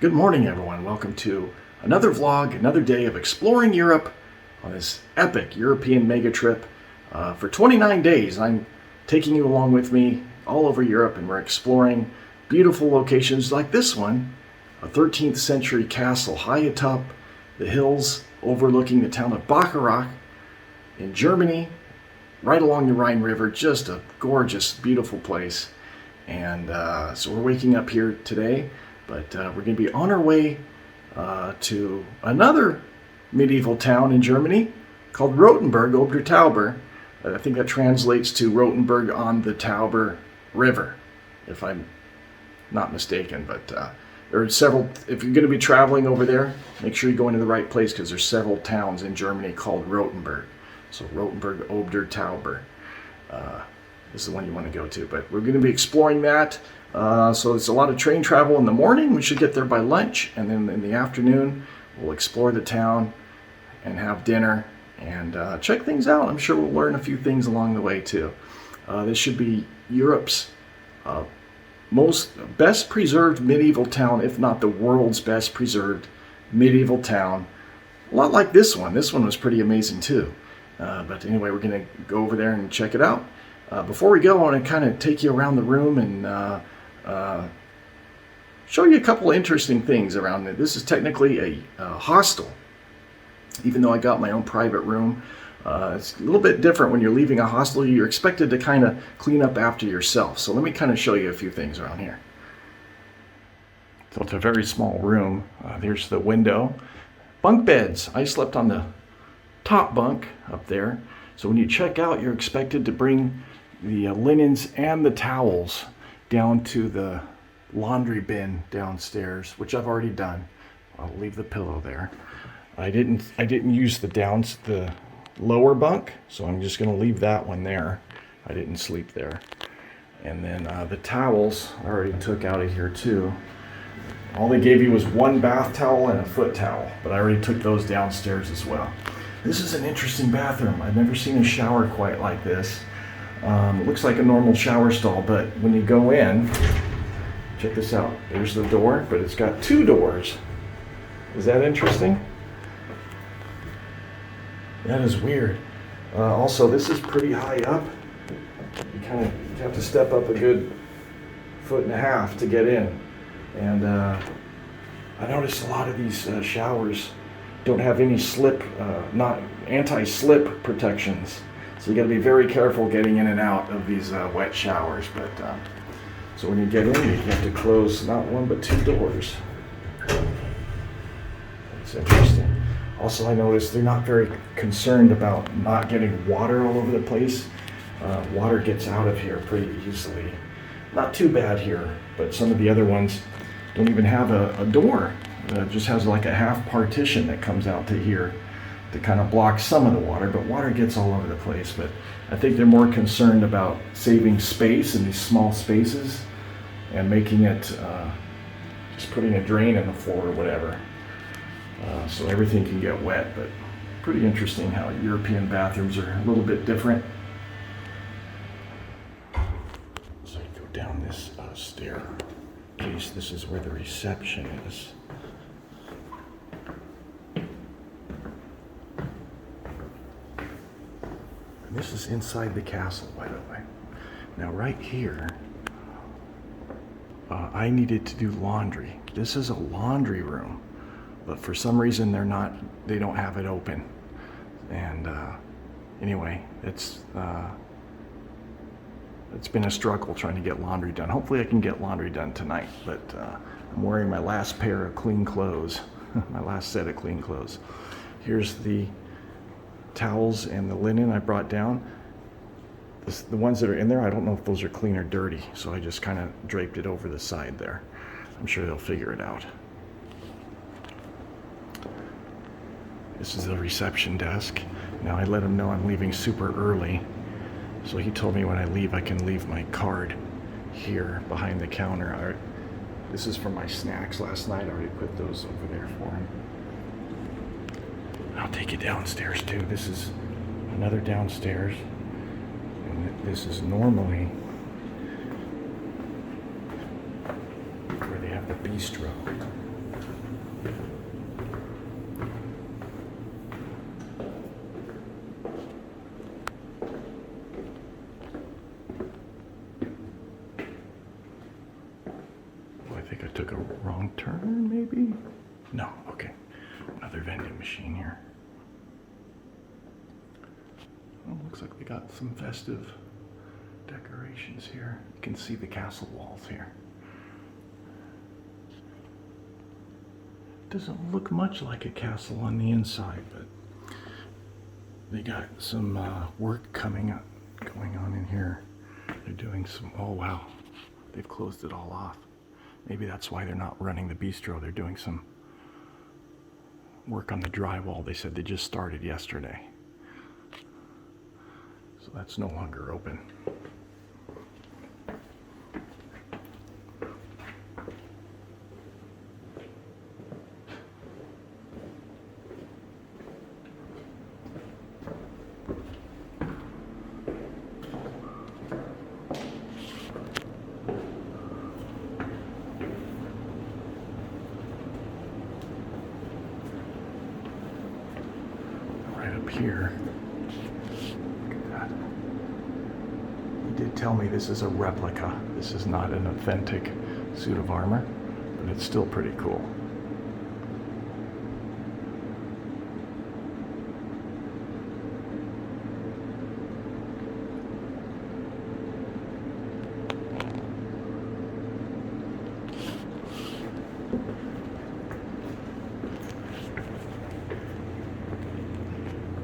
Good morning, everyone. Welcome to another vlog, another day of exploring Europe on this epic European mega trip. For 29 days, I'm taking you along with me all over Europe, and we're exploring beautiful locations like this one, a 13th century castle high atop the hills overlooking the town of Bacharach in Germany, right along the Rhine River. Just a gorgeous, beautiful place. And so we're waking up here today. But we're going to be on our way to another medieval town in Germany called Rothenburg ob der Tauber. I think that translates to Rothenburg on the Tauber River, if I'm not mistaken. But there are several, if you're going to be traveling over there, make sure you go into the right place because there's several towns in Germany called Rothenburg. So Rothenburg ob der Tauber is the one you want to go to. But we're going to be exploring that. So it's a lot of train travel in the morning. We should get there by lunch, and then in the afternoon we'll explore the town and have dinner and check things out. I'm sure we'll learn a few things along the way too. This should be Europe's best preserved medieval town, if not the world's best preserved medieval town. A lot like this one. This one was pretty amazing too. But anyway, we're going to go over there and check it out. Before we go, I want to kind of take you around the room and show you a couple of interesting things around it. This is technically a hostel, even though I got my own private room. It's a little bit different when you're leaving a hostel. You're expected to kind of clean up after yourself. So let me kind of show you a few things around here. So it's a very small room. There's the window. Bunk beds. I slept on the top bunk up there. So when you check out, you're expected to bring the linens and the towels down to the laundry bin downstairs, which I've already done. I'll leave the pillow there. I didn't use the lower bunk, so I'm just going to leave that one there. I didn't sleep there. And then the towels I already took out of here too. All they gave you was one bath towel and a foot towel, but I already took those downstairs as well. This is an interesting bathroom. I've never seen a shower quite like this. It looks like a normal shower stall, but when you go in, check this out. There's the door, but it's got two doors. Is that interesting? That is weird. Also, this is pretty high up. You have to step up a good 1.5 feet to get in. And I noticed a lot of these showers don't have any not anti-slip protections. So you got to be very careful getting in and out of these wet showers. But so when you get in, you have to close not one but two doors. That's interesting. Also, I noticed they're not very concerned about not getting water all over the place. Water gets out of here pretty easily. Not too bad here, but some of the other ones don't even have a door. It just has like a half partition that comes out to here to kind of block some of the water, but water gets all over the place. But I think they're more concerned about saving space in these small spaces and making it, just putting a drain in the floor or whatever. So everything can get wet, but pretty interesting how European bathrooms are a little bit different. So you go down this staircase. This is where the reception is. This is inside the castle, by the way. Now right here, I needed to do laundry. This is a laundry room, but for some reason they don't have it open. And anyway, it's been a struggle trying to get laundry done. Hopefully I can get laundry done tonight, but I'm wearing my last pair of clean clothes, my last set of clean clothes. Here's the towels and the linen I brought down. The ones that are in there, I don't know if those are clean or dirty, so I just kind of draped it over the side there. I'm sure they'll figure it out. This is the reception desk. Now I let him know I'm leaving super early, so he told me when I leave I can leave my card here behind the counter. This is for my snacks last night. I already put those over there for him. I'll take you downstairs too. This is another downstairs, and this is normally where they have the bistro. Looks like they got some festive decorations here. You can see the castle walls here. Doesn't look much like a castle on the inside, but they got some work going on in here. They're doing some, oh wow, they've closed it all off. Maybe that's why they're not running the bistro. They're doing some work on the drywall. They said they just started yesterday. So that's no longer open. Right up here. Look at that. He did tell me this is a replica. This is not an authentic suit of armor, but it's still pretty cool.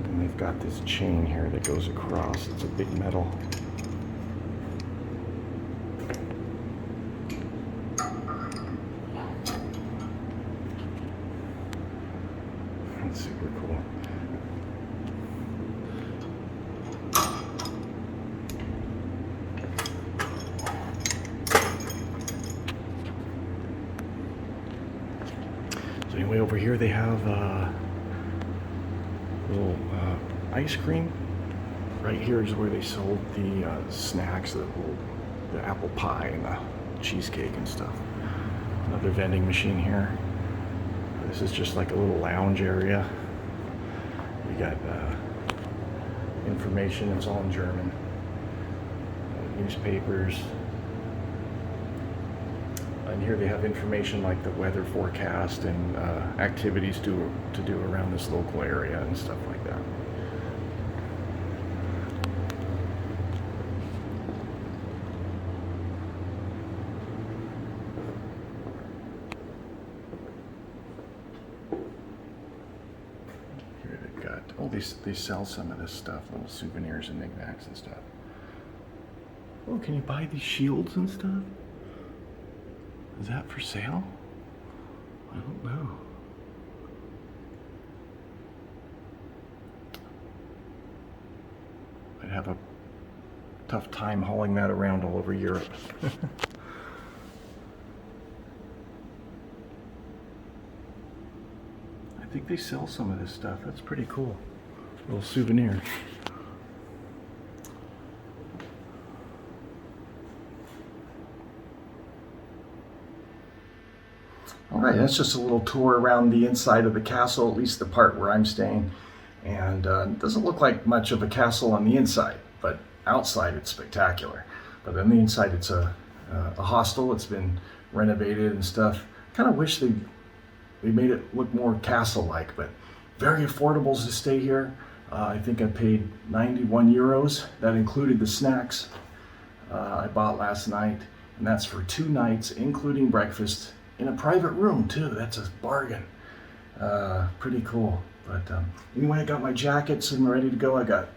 And they've got this chain here that goes across. It's a big metal. That's super cool. So anyway, over here they have little ice cream. Right here is where they sold the snacks, the apple pie and the cheesecake and stuff. Another vending machine here. This is just like a little lounge area. We got information, it's all in German. Newspapers. And here they have information like the weather forecast and activities to do around this local area and stuff like that. Here they've got, oh, they sell some of this stuff, little souvenirs and knickknacks and stuff. Oh, can you buy these shields and stuff? Is that for sale? I don't know. I'd have a tough time hauling that around all over Europe. I think they sell some of this stuff. That's pretty cool. Little souvenirs. All right, that's just a little tour around the inside of the castle, at least the part where I'm staying. And it doesn't look like much of a castle on the inside, but outside it's spectacular. But on the inside it's a hostel. It's been renovated and stuff. Kind of wish they made it look more castle-like, but very affordable to stay here. I think I paid 91 euros. That included the snacks I bought last night, and that's for 2 nights, including breakfast. In a private room too. That's a bargain. Pretty cool. But anyway, I got my jackets and ready to go. I got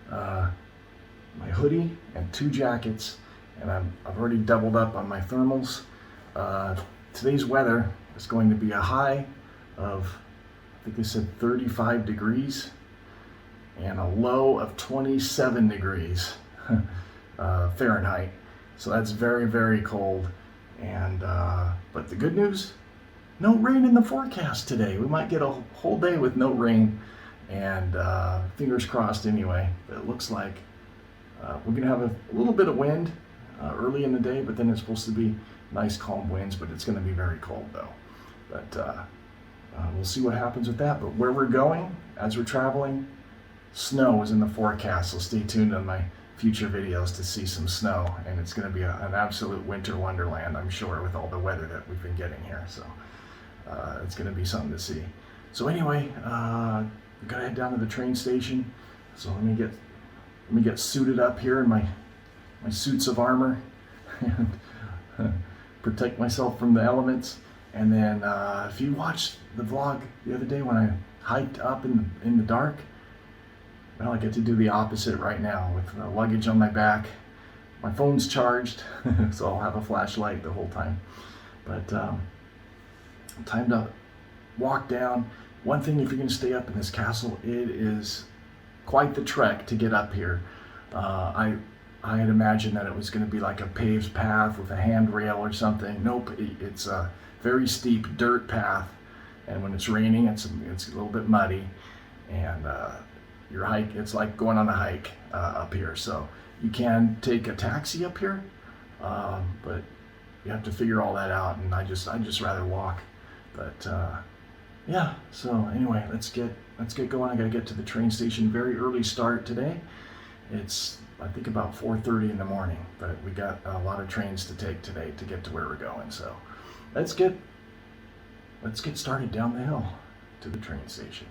my hoodie and 2 jackets, and I've already doubled up on my thermals. Today's weather is going to be a high of, I think they said 35 degrees, and a low of 27 degrees Fahrenheit. So that's very, very cold. And but the good news, no rain in the forecast today. We might get a whole day with no rain, and fingers crossed anyway. But it looks like we're gonna have a little bit of wind early in the day, but then it's supposed to be nice calm winds, but it's gonna be very cold though. But we'll see what happens with that. But where we're going as we're traveling, snow is in the forecast, so stay tuned on my future videos to see some snow, and it's going to be an absolute winter wonderland, I'm sure, with all the weather that we've been getting here. So it's going to be something to see. So anyway, we got to head down to the train station. So let me get Let me get suited up here in my suits of armor and protect myself from the elements. And then if you watched the vlog the other day when I hiked up in the dark, well, I get to do the opposite right now with the luggage on my back. My phone's charged, so I'll have a flashlight the whole time. But time to walk down. One thing, if you're going to stay up in this castle, it is quite the trek to get up here. I had imagined that it was going to be like a paved path with a handrail or something. Nope, it's a very steep dirt path, and when it's raining, it's a little bit muddy, and your hike, it's like going on a hike up here. So you can take a taxi up here, but you have to figure all that out, and I just rather walk. But yeah, so anyway, let's get going. I gotta get to the train station. Very early start today. It's, I think, about 4:30 in the morning, but we got a lot of trains to take today to get to where we're going. So let's get started down the hill to the train station.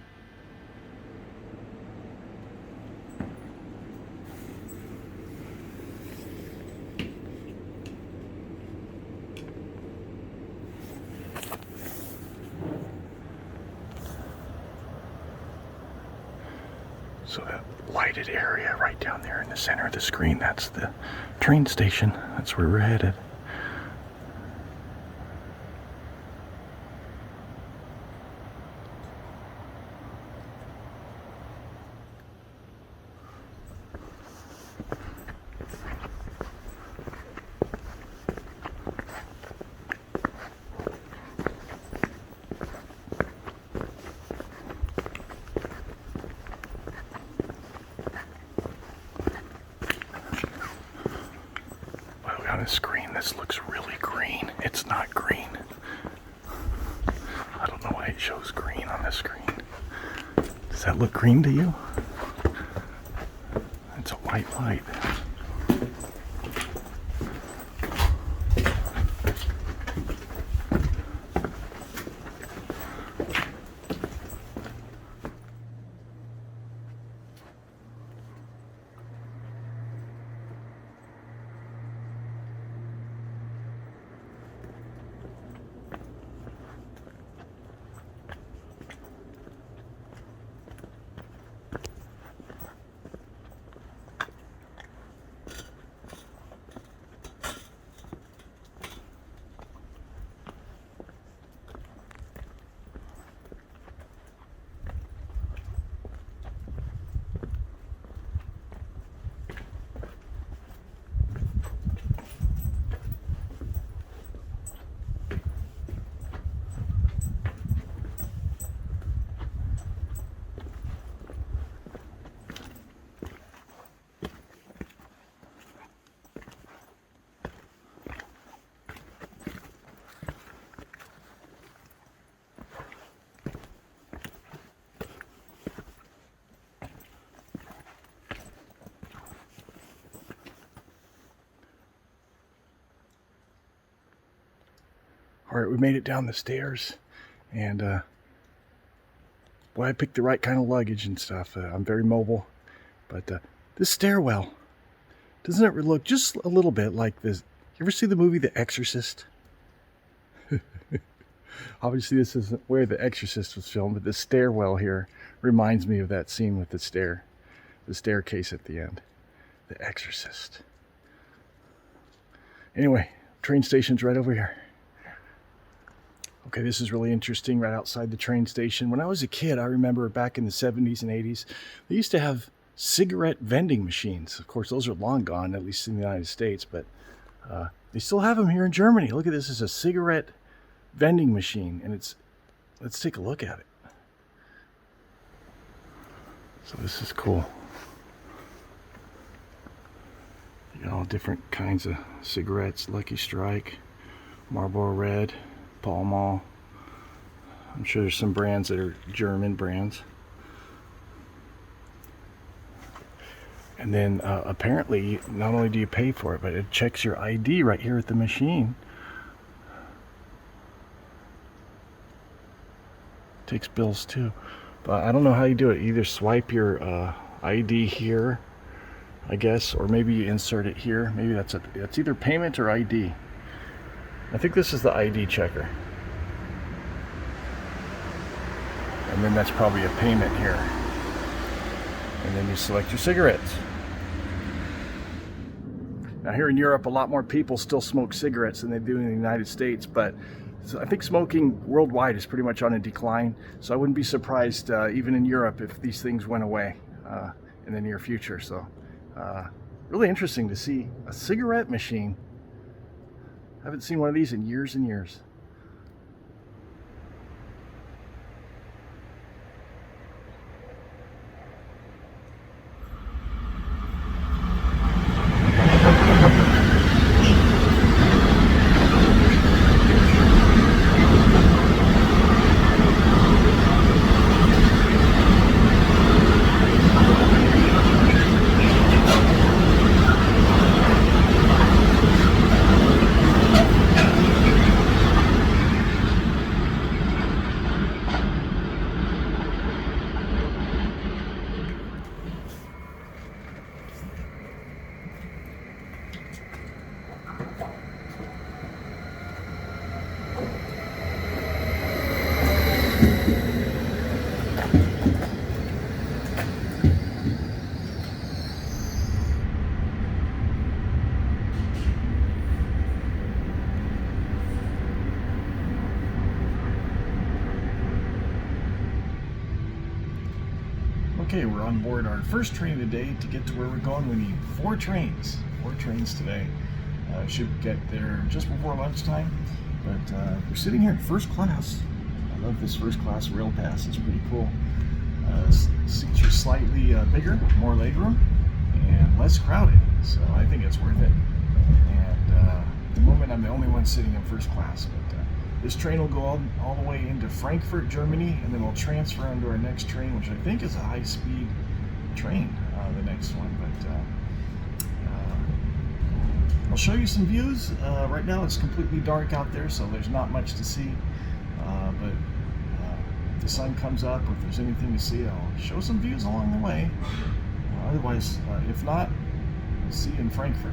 So that lighted area right down there in the center of the screen, that's the train station. That's where we're headed. On the screen, this looks really green. It's not green. I don't know why it shows green on the screen. Does that look green to you? It's a white light. All right, we made it down the stairs, and boy, I picked the right kind of luggage and stuff. I'm very mobile, but this stairwell, doesn't it look just a little bit like this? You ever see the movie The Exorcist? Obviously, this isn't where The Exorcist was filmed, but the stairwell here reminds me of that scene with the staircase at the end. The Exorcist. Anyway, train station's right over here. Okay, this is really interesting, right outside the train station. When I was a kid, I remember back in the 70s and 80s, they used to have cigarette vending machines. Of course, those are long gone, at least in the United States, but they still have them here in Germany. Look at this, it's a cigarette vending machine, and let's take a look at it. So this is cool. You got all different kinds of cigarettes, Lucky Strike, Marlboro Red, Pall Mall. I'm sure there's some brands that are German brands. And then apparently, not only do you pay for it, but it checks your ID right here at the machine. Takes bills too. But I don't know how you do it. Either swipe your ID here, I guess, or maybe you insert it here. Maybe it's either payment or ID. I think this is the ID checker. And then that's probably a payment here. And then you select your cigarettes. Now here in Europe, a lot more people still smoke cigarettes than they do in the United States, but I think smoking worldwide is pretty much on a decline. So I wouldn't be surprised even in Europe if these things went away in the near future. So really interesting to see a cigarette machine. I haven't seen one of these in years and years. Okay, we're on board our first train today. To get to where we're going, we need 4 trains. 4 trains today. Should get there just before lunchtime. But we're sitting here in first class. I love this first class rail pass. It's pretty cool. Seats are slightly bigger, more legroom, and less crowded. So I think it's worth it. And at the moment, I'm the only one sitting in first class. But this train will go all the way into Frankfurt, Germany, and then we'll transfer onto our next train, which I think is a high-speed train, the next one. But I'll show you some views. Right now it's completely dark out there, so there's not much to see. But if the sun comes up, or if there's anything to see, I'll show some views along the way. Otherwise, if not, we'll see you in Frankfurt.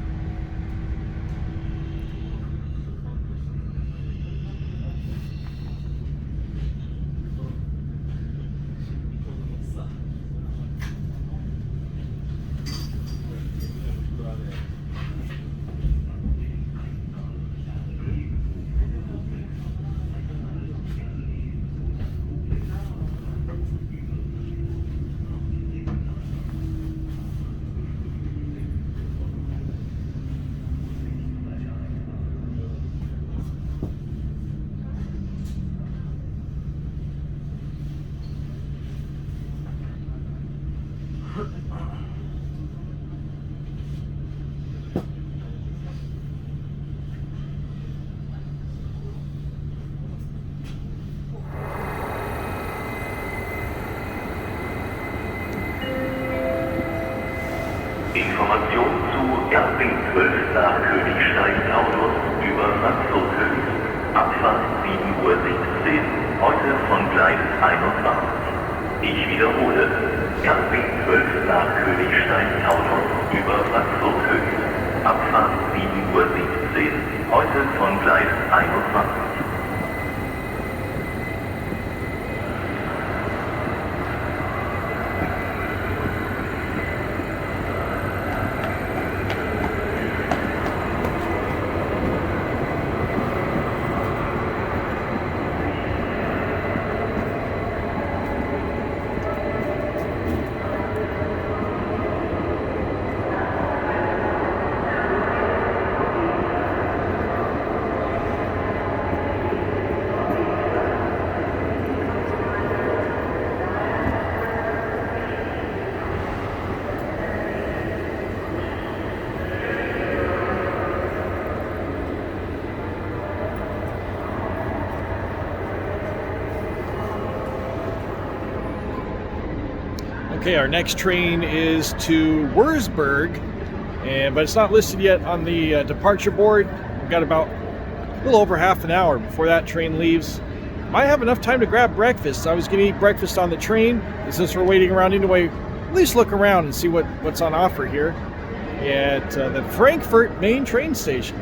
Information zu Erping 12 nach Königstein-Taunus über Frankfurt-Höchst. Abfahrt 7:17 Uhr, heute von Gleis 21. Ich wiederhole, Erping 12 nach Königstein-Taunus über Frankfurt-Höchst. Abfahrt 7:17 Uhr, heute von Gleis 21. Okay, our next train is to Würzburg, but it's not listed yet on the departure board. We've got about a little over half an hour before that train leaves. Might have enough time to grab breakfast. I was going to eat breakfast on the train, and since we're waiting around anyway, at least look around and see what's on offer here. at the Frankfurt main train station.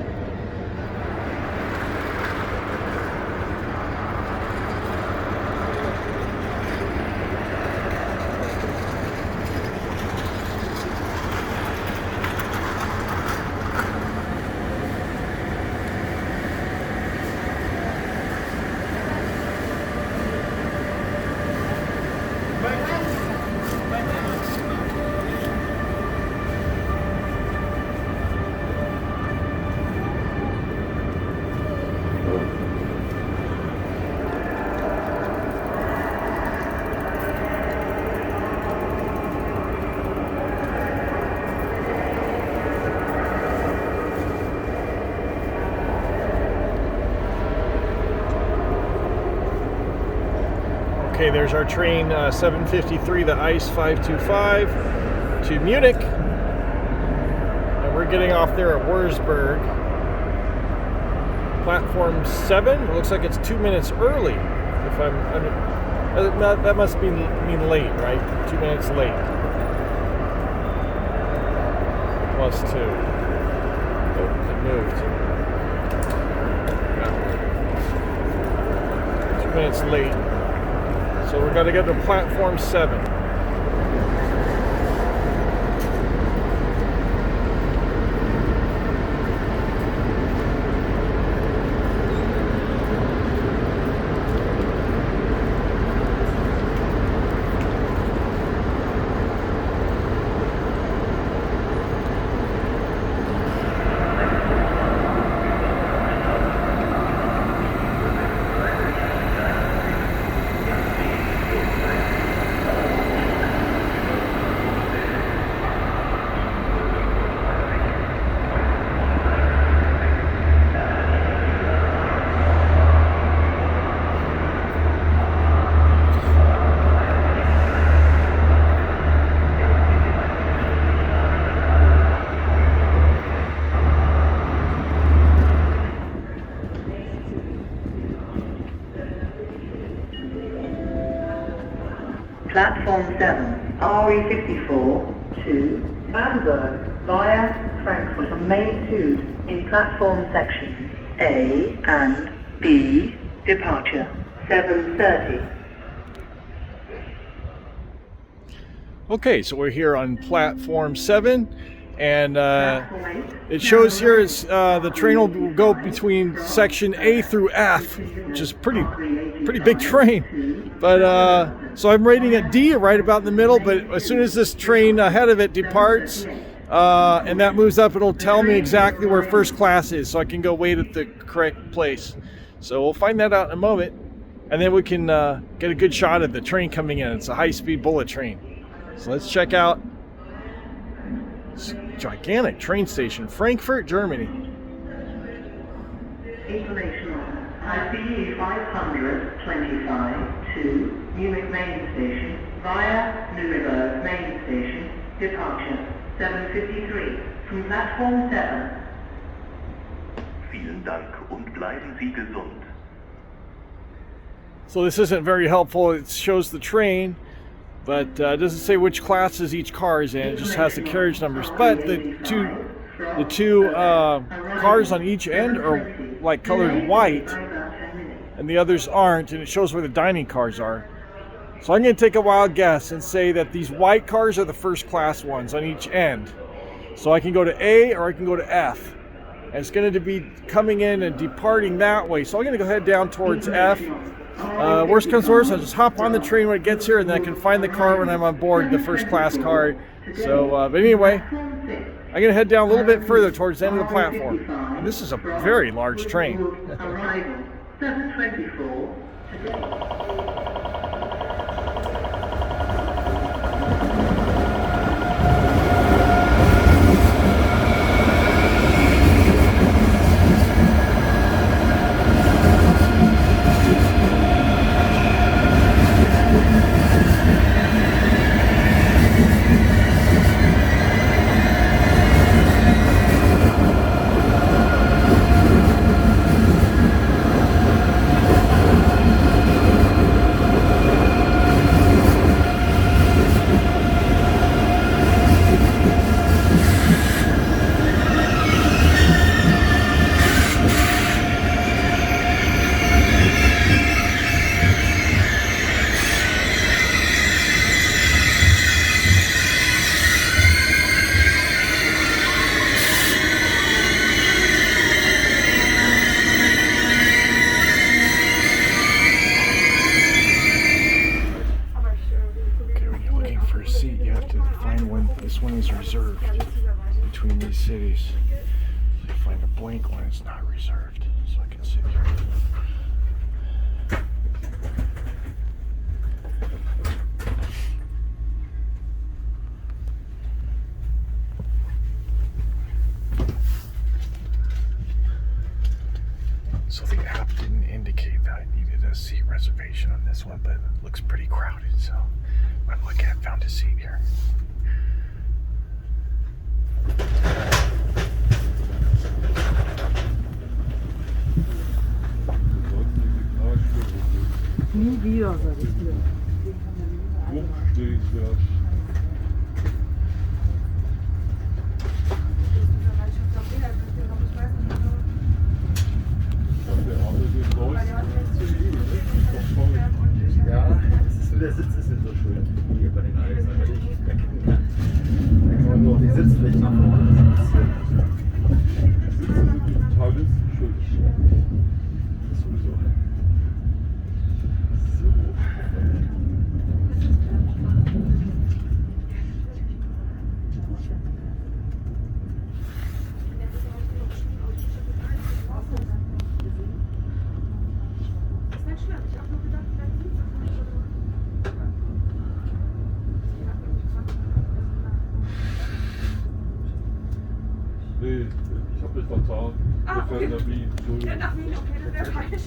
Okay, there's our train 753, the ICE 525 to Munich. And we're getting off there at Wurzburg. Platform 7. It looks like it's 2 minutes early. If that must mean late, right? 2 minutes late. Plus 2. Oh, it moved. Yeah. 2 minutes late. So we're going to get to platform 7. Platform 7, RE54 to Bamberg via Frankfurt on main tube in platform sections A and B. Departure 7:30. Okay, so we're here on platform 7, and it shows here is the train will go between section A through F, which is pretty big train. But so I'm rating it D, right about in the middle. But as soon as this train ahead of it departs, and that moves up, it'll tell me exactly where first class is, so I can go wait at the correct place. So we'll find that out in a moment, and then we can get a good shot of the train coming in. It's a high-speed bullet train. So let's check out this gigantic train station, Frankfurt, Germany. Information on ICE 525 to Munich main station via Nuremberg main station. Departure 7:53 from platform 7. Vielen Dank und bleiben Sie gesund. So this isn't very helpful. It shows the train, but it doesn't say which classes each car is in. It just has the carriage numbers. But the two cars on each end are like colored white, and the others aren't, and it shows where the dining cars are. So I'm going to take a wild guess and say that these white cars are the first class ones on each end. So I can go to A or I can go to F. And it's going to be coming in and departing that way. So I'm going to go head down towards F. Worst comes to worst, I'll just hop on the train when it gets here, and then I can find the car when I'm on board, the first class car. So, but anyway, I'm going to head down a little bit further towards the end of the platform. And this is a very large train. Arrival 7:24 today. a seat, you have to find one. This one is reserved between these cities. So you find a blank one, it's not reserved. So I can sit here. So the app didn't indicate that I needed a seat reservation on this one, but it looks pretty crowded, so I'm lucky I found a seat here. Nie wieder, sag ich dir. Ja, es ist nur der Sitz ist nicht so schön hier bei den Eisen, weil ich nicht mehr kippen kann. Da kann man nur auf die Sitzfläche nach vorne. Das ist total schön. Das ist sowieso. So. Nee, ich hab das vertan. Ah, okay. Nach Wien, Entschuldigung. Ja, nach Wien, okay, das wäre falsch.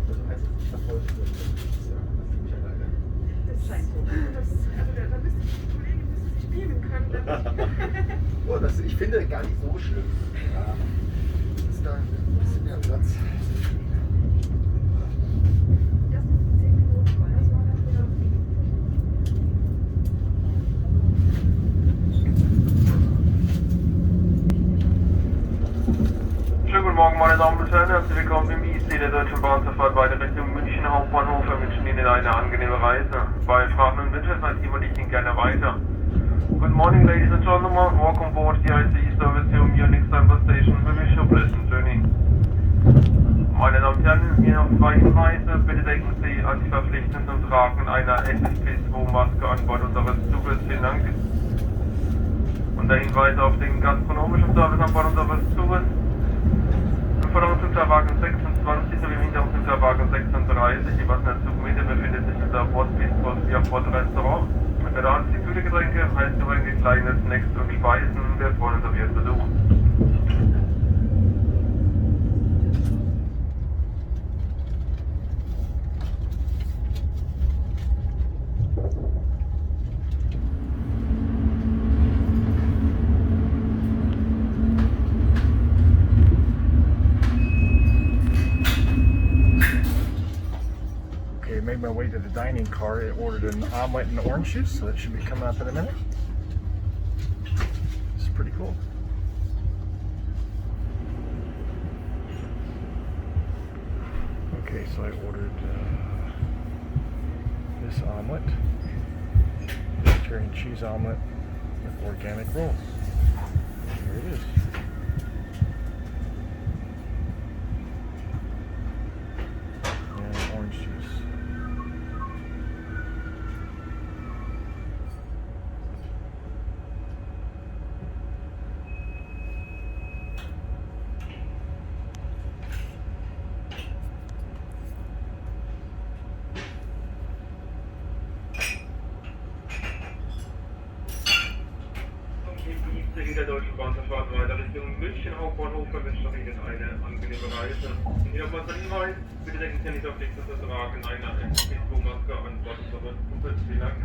Also heißt es nicht verfolgt wird. Das ist ja ziemlich alleine. Das scheint so. Da müsste die Kollegin sich beamen können. Oh, ich finde gar nicht so schlimm. Ja. Ist da ein bisschen mehr Platz. Das sind 10 Minuten, weil das war dann wieder. Schönen guten Morgen, meine Damen und Herren. Herzlich willkommen im IC der Deutschen Bahn zur Fahrt weiter Richtung München Hauptbahnhof. Wir wünschen Ihnen eine angenehme Reise. Bei Fragen und Wünschen seid immer ich Ihnen gerne weiter. Good morning, ladies and gentlemen. Welcome aboard the ICE service to Munich Central Station. We wish you a pleasant journey. Meine Damen und Herren, hier noch 2 Hinweise. Bitte denken Sie an die Verpflichtung zum Tragen einer FFP2-Maske an Bord unseres Zuges. Vielen Dank. Und der Hinweis auf den gastronomischen Service an Bord unseres Zuges. Im vorderen Zugfahrwagen 26 sowie im hinteren Zugfahrwagen 36, jeweils in der Zugmitte, befindet sich unser Bordbistro via Bordrestaurant. Mit der Hand die kühle Getränke, Heißgetränke, kleine Snacks und Speisen. Wir freuen uns auf Ihren Besuch. Okay, made my way to the dining car. I ordered an omelet and orange juice, so that should be coming up in a minute. It's pretty cool. Okay, so I ordered this omelet, vegetarian cheese omelet with organic rolls. Here it is. And orange juice. Im IC der Deutschen Bahn zur Fahrt weiter Richtung München Hauptbahnhof. Wir wünschen Ihnen eine angenehme Reise. Hier nochmal der Hinweis. Bitte denken Sie nicht auf nichts zu tragen einer FFP2-Maske an Bord unseres Zuges. Vielen Dank.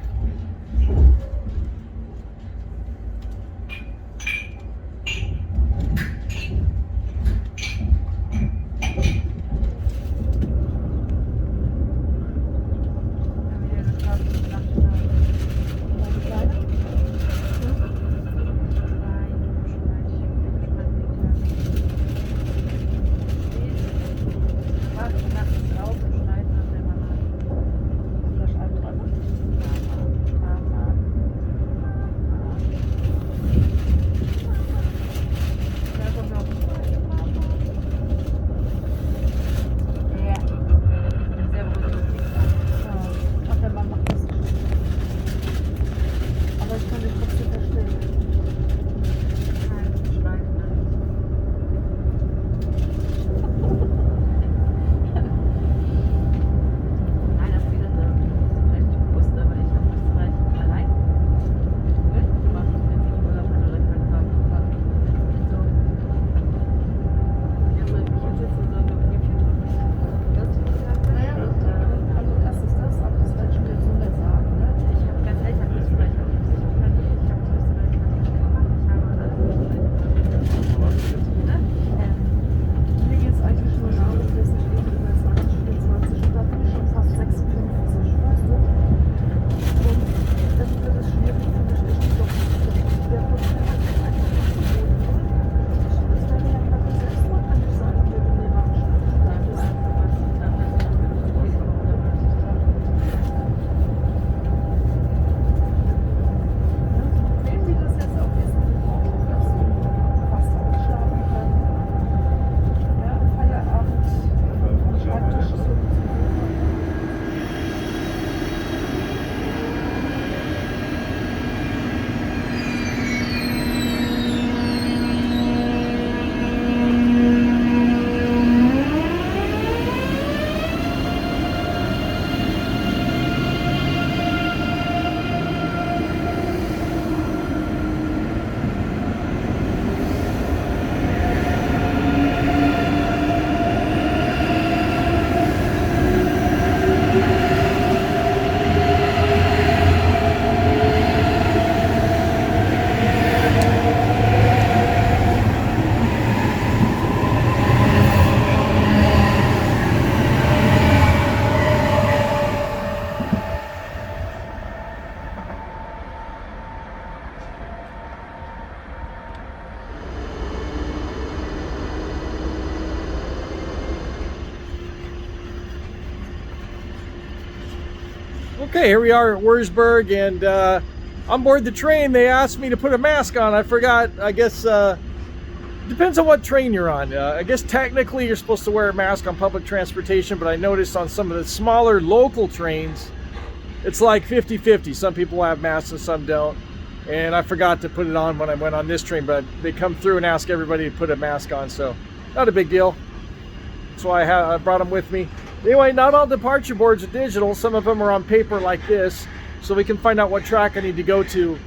Okay, here we are at Wurzburg, and on board the train they asked me to put a mask on. I forgot. I guess depends on what train you're on. I guess technically you're supposed to wear a mask on public transportation, but I noticed on some of the smaller local trains it's like 50-50. Some people have masks and some don't. And I forgot to put it on when I went on this train, but they come through and ask everybody to put a mask on, so not a big deal. That's why I brought them with me. Anyway, not all departure boards are digital. Some of them are on paper like this, so we can find out what track I need to go to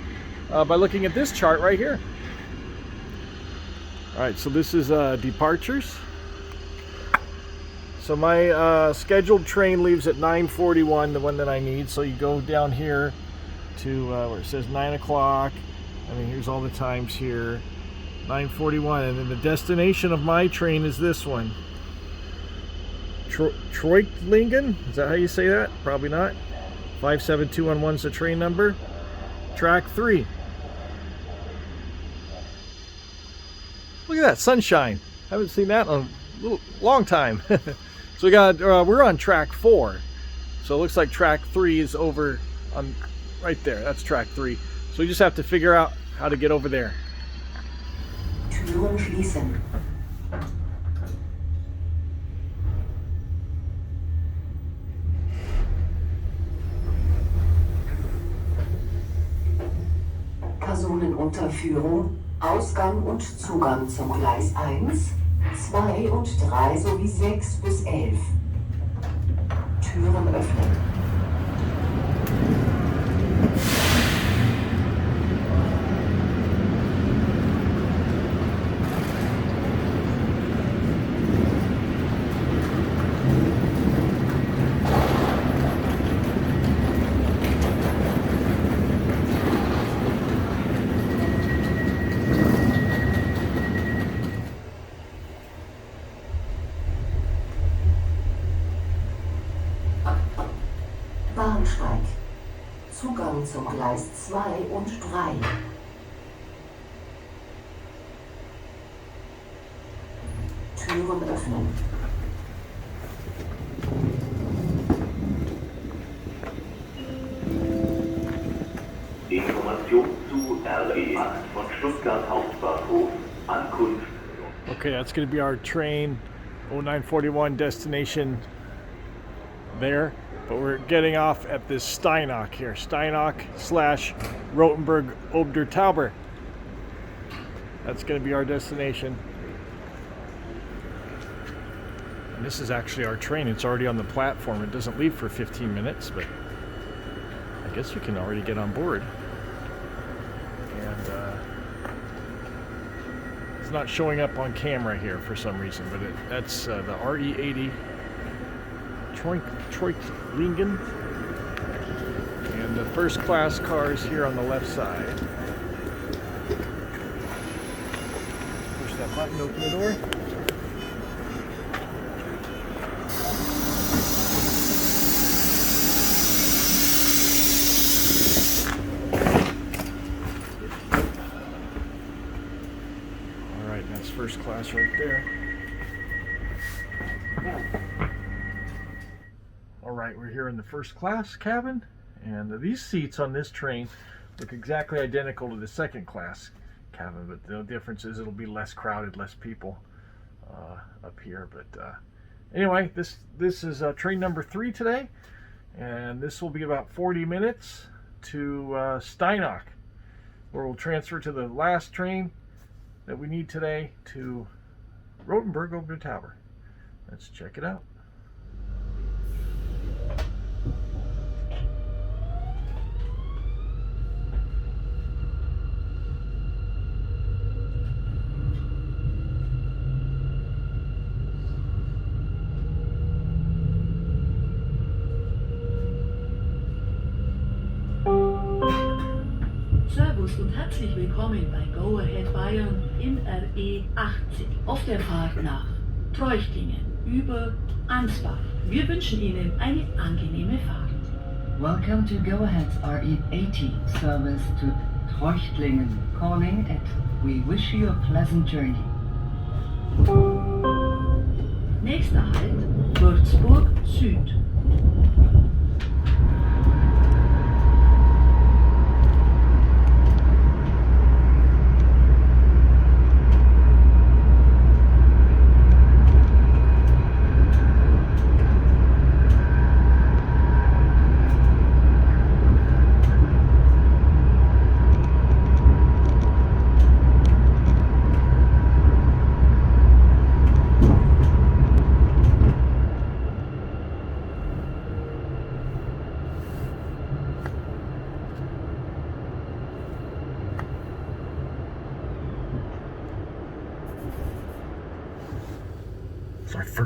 by looking at this chart right here. All right, so this is departures. So my scheduled train leaves at 9:41, the one that I need. So you go down here to where it says 9 o'clock. I mean, here's all the times here. 9:41, and then the destination of my train is this one. Treuchtlingen? Is that how you say that? Probably not. 57211 is the train number. Track 3. Look at that sunshine. Haven't seen that in a long time. So we got we're on track 4. So it looks like track 3 is over on right there. That's track 3. So we just have to figure out how to get over there. Türen schließen. Personenunterführung, Ausgang und Zugang zum Gleis 1, 2 und 3 sowie 6 bis 11. Türen öffnen. Bahnsteig. Zugang zum Gleis 2 und 3. Türen öffnen. Information zu RE8 von Stuttgart Hauptbahnhof. Ankunft. Okay, that's going to be our train 0941 destination there. But we're getting off at this Steinach here. Steinach / Rotenburg ob der Tauber. That's going to be our destination. And this is actually our train. It's already on the platform. It doesn't leave for 15 minutes, but I guess you can already get on board. And it's not showing up on camera here for some reason, but that's the RE80 Treuchtlingen, and the first class cars here on the left side. Push that button, open the door. All right, that's first class right there. Alright, we're here in the first class cabin, and these seats on this train look exactly identical to the second class cabin, but the difference is it'll be less crowded, less people up here. But anyway, this is train number 3 today, and this will be about 40 minutes to Steinach, where we'll transfer to the last train that we need today to Rotenburg ob der Tauber. Let's check it out. Servus und herzlich willkommen bei Go Ahead Bayern in RE 80 auf der Fahrt nach Treuchtlingen über Ansbach. Wir wünschen Ihnen eine angenehme Fahrt. Welcome to Go Ahead's RE80 service to Treuchtlingen. Calling at we wish you a pleasant journey. Nächster Halt Würzburg Süd.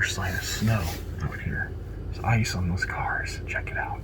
first sign of snow out here. There's ice on those cars. Check it out.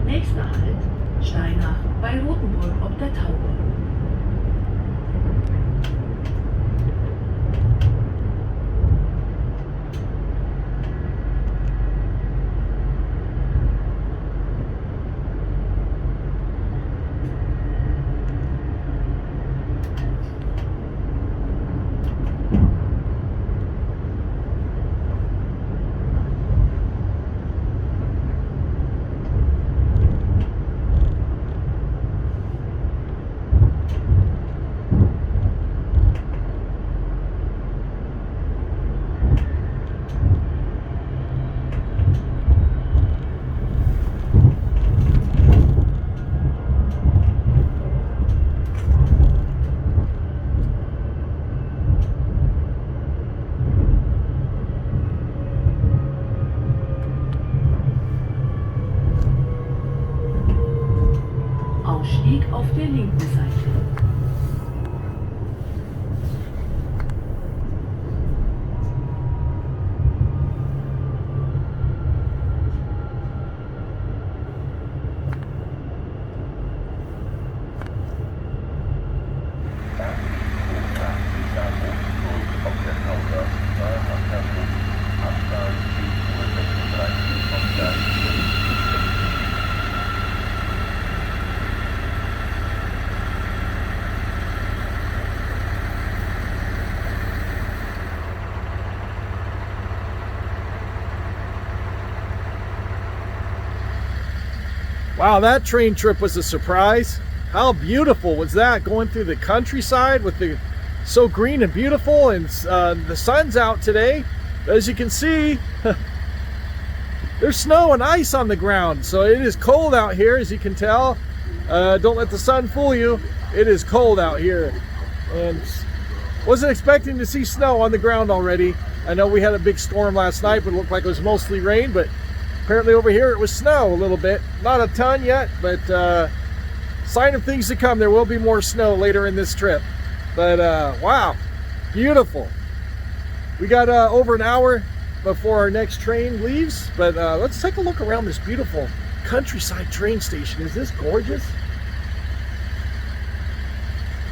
Nächster Halt, Steinach bei Rothenburg ob der Tauber. Ausstieg auf der linken Seite. Wow, that train trip was a surprise. How beautiful was that, going through the countryside with the so green and beautiful, and the sun's out today. As you can see, there's snow and ice on the ground, so it is cold out here, as you can tell. Don't let the sun fool you. It is cold out here, and wasn't expecting to see snow on the ground already. I know we had a big storm last night, but it looked like it was mostly rain, but apparently over here it was snow a little bit. Not a ton yet, but sign of things to come. There will be more snow later in this trip. But wow, beautiful. We got over an hour before our next train leaves, but let's take a look around this beautiful countryside train station. Is this gorgeous?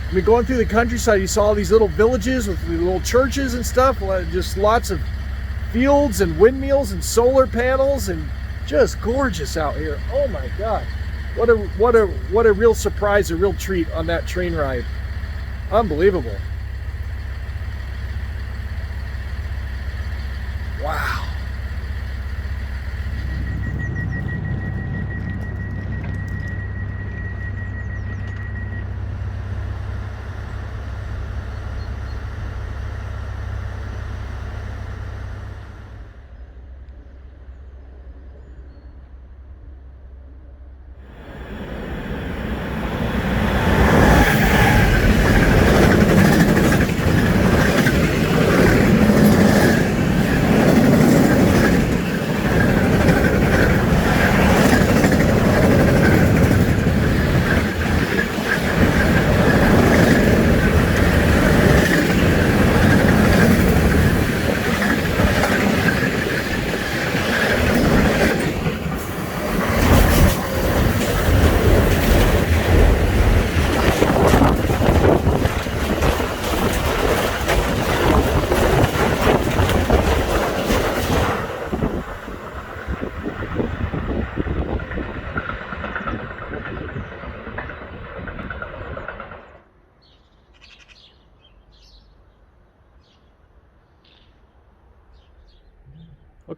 I mean, going through the countryside, you saw all these little villages with the little churches and stuff, just lots of fields and windmills and solar panels, and just gorgeous out here. Oh my God, what a real surprise, a real treat on that train ride. Unbelievable. Wow.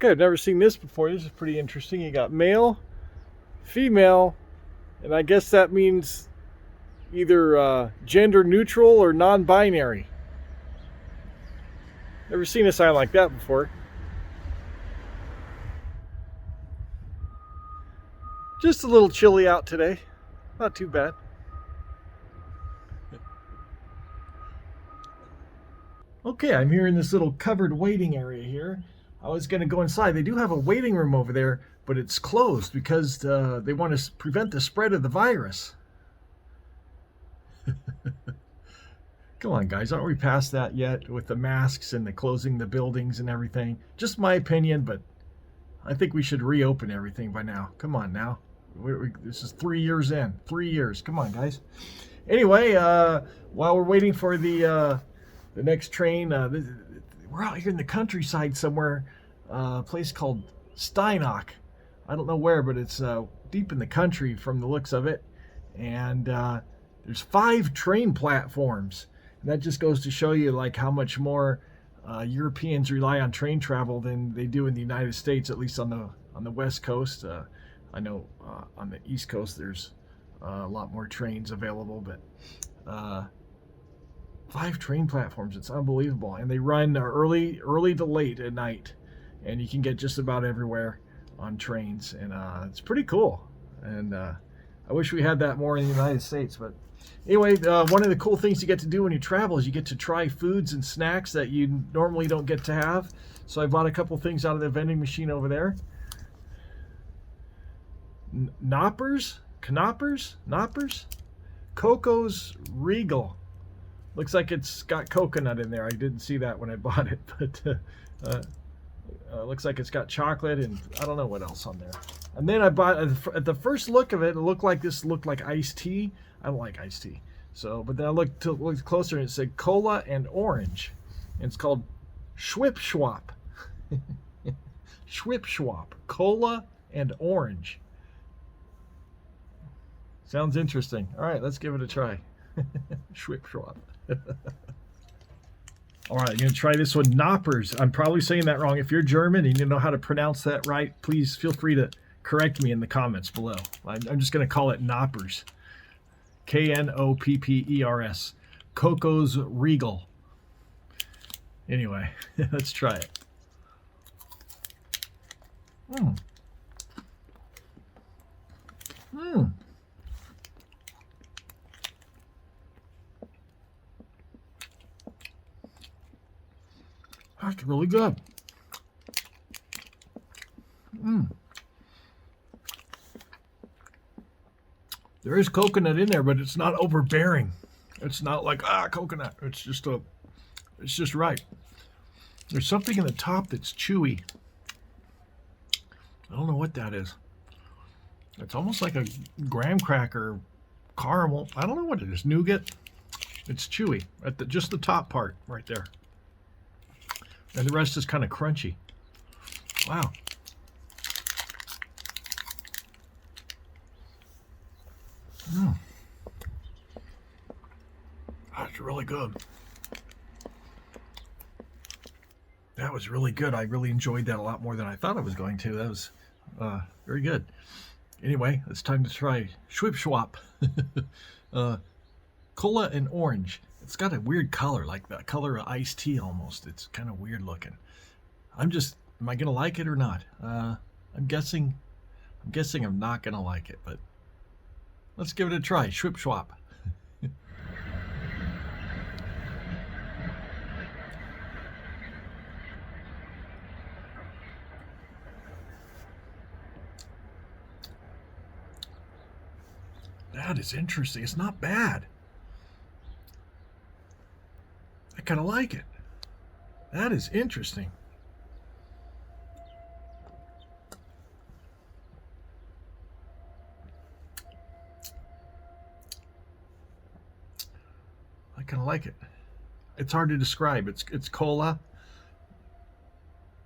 Okay, I've never seen this before. This is pretty interesting. You got male, female, and I guess that means either gender neutral or non-binary. Never seen a sign like that before. Just a little chilly out today. Not too bad. Okay, I'm here in this little covered waiting area here. I was going to go inside. They do have a waiting room over there, but it's closed because they want to prevent the spread of the virus. Come on, guys, aren't we past that yet with the masks and the closing the buildings and everything? Just my opinion, but I think we should reopen everything by now. Come on now. This is 3 years in. 3 years. Come on, guys. Anyway, while we're waiting for the next train, we're out here in the countryside somewhere, a place called Steinach. I don't know where, but it's deep in the country from the looks of it. And there's 5 train platforms. And that just goes to show you like how much more Europeans rely on train travel than they do in the United States, at least on the West Coast. I know on the East Coast there's a lot more trains available, but 5 train platforms, it's unbelievable. And they run early to late at night, and you can get just about everywhere on trains, and it's pretty cool. And I wish we had that more in the United States. But anyway, one of the cool things you get to do when you travel is you get to try foods and snacks that you normally don't get to have. So I bought a couple things out of the vending machine over there. Knoppers, Coco's Regal. Looks like it's got coconut in there. I didn't see that when I bought it, but looks like it's got chocolate and I don't know what else on there. And then I bought, at the first look of it, it looked like iced tea. I don't like iced tea. So, but then I looked closer and it said cola and orange. And it's called Schwip Schwap. Schwip Schwap. Cola and orange. Sounds interesting. All right, let's give it a try. Schwip Schwap. All right, I'm going to try this one. Knoppers. I'm probably saying that wrong. If you're German and you know how to pronounce that right, please feel free to correct me in the comments below. I'm just going to call it Knoppers. Knoppers. Coco's Regal. Anyway, let's try it. That's really good. There is coconut in there, but it's not overbearing. It's not like coconut. It's just right. There's something in the top that's chewy. I don't know what that is. It's almost like a graham cracker, caramel. I don't know what it is. Nougat. It's chewy at just the top part right there. And the rest is kind of crunchy. Wow. That's really good. That was really good. I really enjoyed that a lot more than I thought I was going to. That was very good. Anyway, it's time to try Schwip Schwap. Cola and orange. It's got a weird color, like the color of iced tea almost. It's kind of weird looking. Am I gonna like it or not? I'm guessing I'm not gonna like it, but let's give it a try. Schwip Schwap. That is interesting. It's not bad. I kind of like it. That is interesting. I kind of like it. It's hard to describe. It's cola.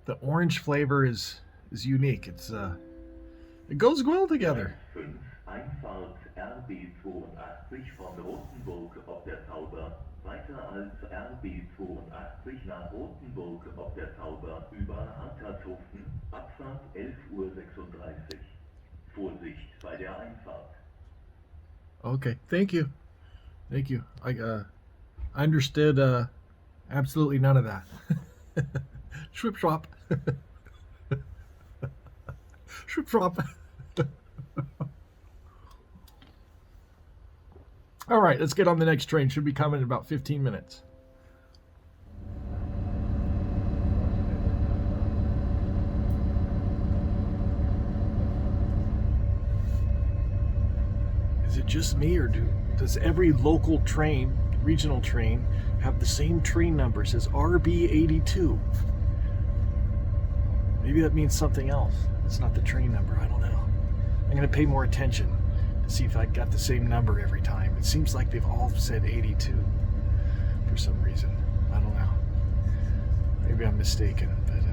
The orange flavor is unique. It goes well together. Einfahrt RB82 von Rothenburg ob der Tauber, weiter als RB82 nach Rothenburg ob der Tauber über Hatterthofen. Abfahrt 11:36 Uhr. Vorsicht bei der Einfahrt. Okay, thank you. Thank you. I understood absolutely none of that. Schwip schwap. Schwip schwap. All right, let's get on the next train. Should be coming in about 15 minutes. Is it just me, or does every local train, regional train, have the same train number? It says RB82. Maybe that means something else. It's not the train number. I don't know. I'm going to pay more attention to see if I got the same number every time. It seems like they've all said 82 for some reason. I don't know. Maybe I'm mistaken. But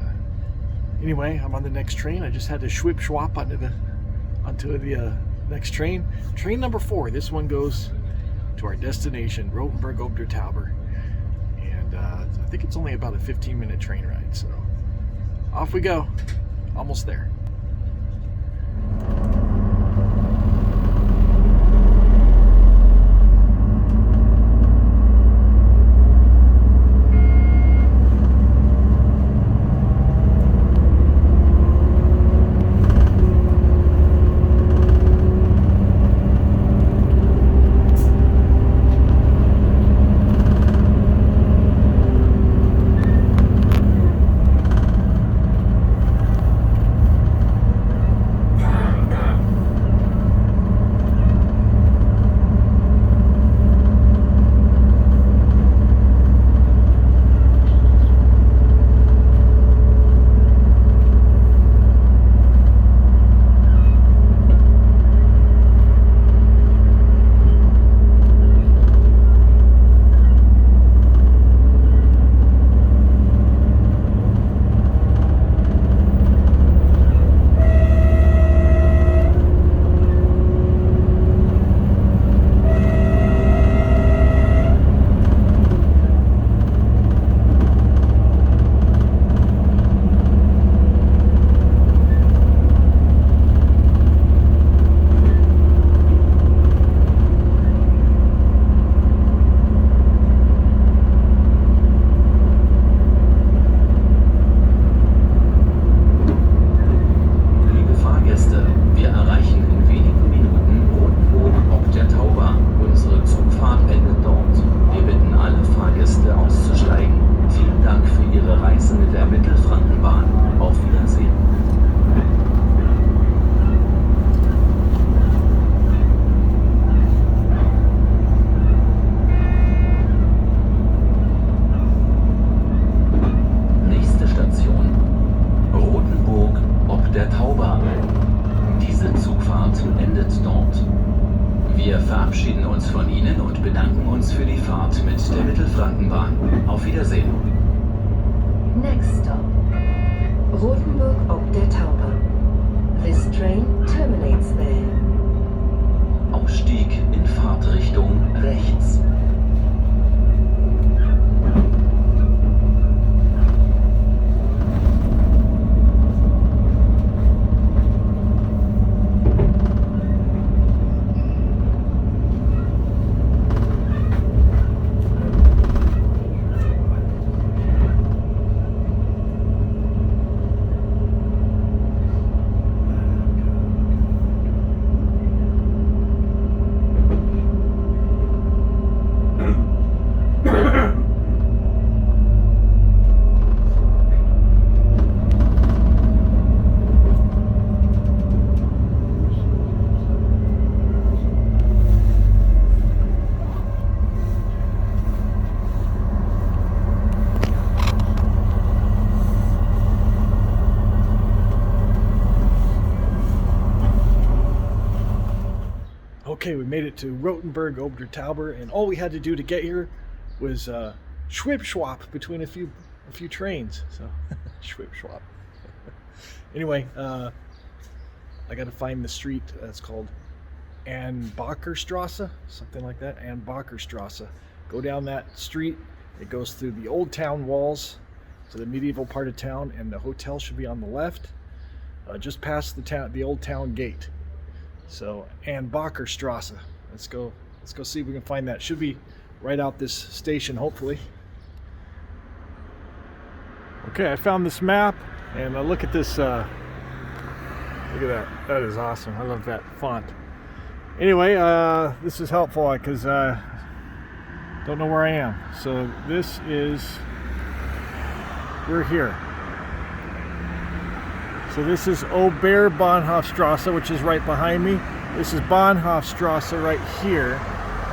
anyway, I'm on the next train. I just had to schwip schwap onto the next train. Train number 4. This one goes to our destination, Rotenburg ob der Tauber. And I think it's only about a 15-minute train ride. So off we go. Almost there. Wir verabschieden uns von Ihnen und bedanken uns für die Fahrt mit der Mittelfrankenbahn. Auf Wiedersehen. Next stop, Rotenburg ob der Tauber. This train terminates there. Ausstieg in Fahrtrichtung rechts. Okay, we made it to Rotenburg ob der Tauber, and all we had to do to get here was schwip schwap between a few trains. So schwip schwap. Anyway, I got to find the street. It's called Anbacherstrasse, something like that. Anbacherstrasse. Go down that street. It goes through the old town walls to the medieval part of town, and the hotel should be on the left. just past the old town gate. So, and Bacherstrasse. Let's go see if we can find that. Should be right out this station, hopefully. Okay, I found this map, and look at this. Look at that. That is awesome. I love that font. Anyway, this is helpful because don't know where I am. So this is, we're here. So this is Oberbahnhofstrasse, which is right behind me. This is Bahnhofstrasse right here.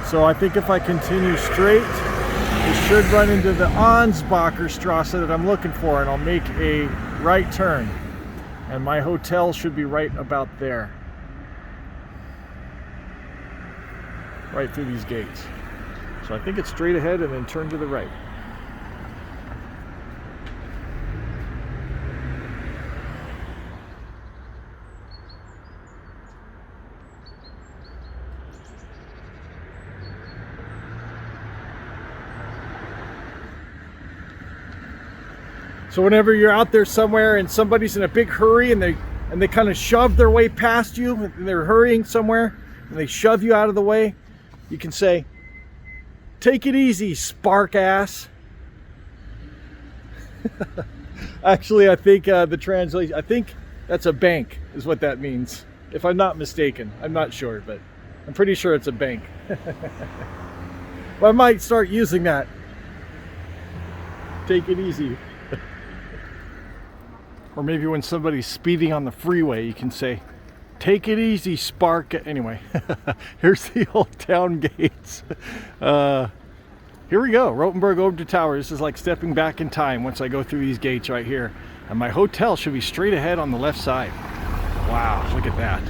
So I think if I continue straight, it should run into the Ansbacherstrasse that I'm looking for, and I'll make a right turn. And my hotel should be right about there. Right through these gates. So I think it's straight ahead and then turn to the right. So whenever you're out there somewhere and somebody's in a big hurry and they kind of shove their way past you, and they're hurrying somewhere and they shove you out of the way, you can say, "Take it easy, spark ass." Actually, I think the translation, I think that's a bank is what that means. If I'm not mistaken. I'm not sure, but I'm pretty sure it's a bank. Well, I might start using that. Take it easy. Or maybe when somebody's speeding on the freeway, you can say, "Take it easy, spark." Anyway, here's the old town gates. Here we go, Rotenburg Obder Tower. This is like stepping back in time once I go through these gates right here. And my hotel should be straight ahead on the left side. Wow, look at that.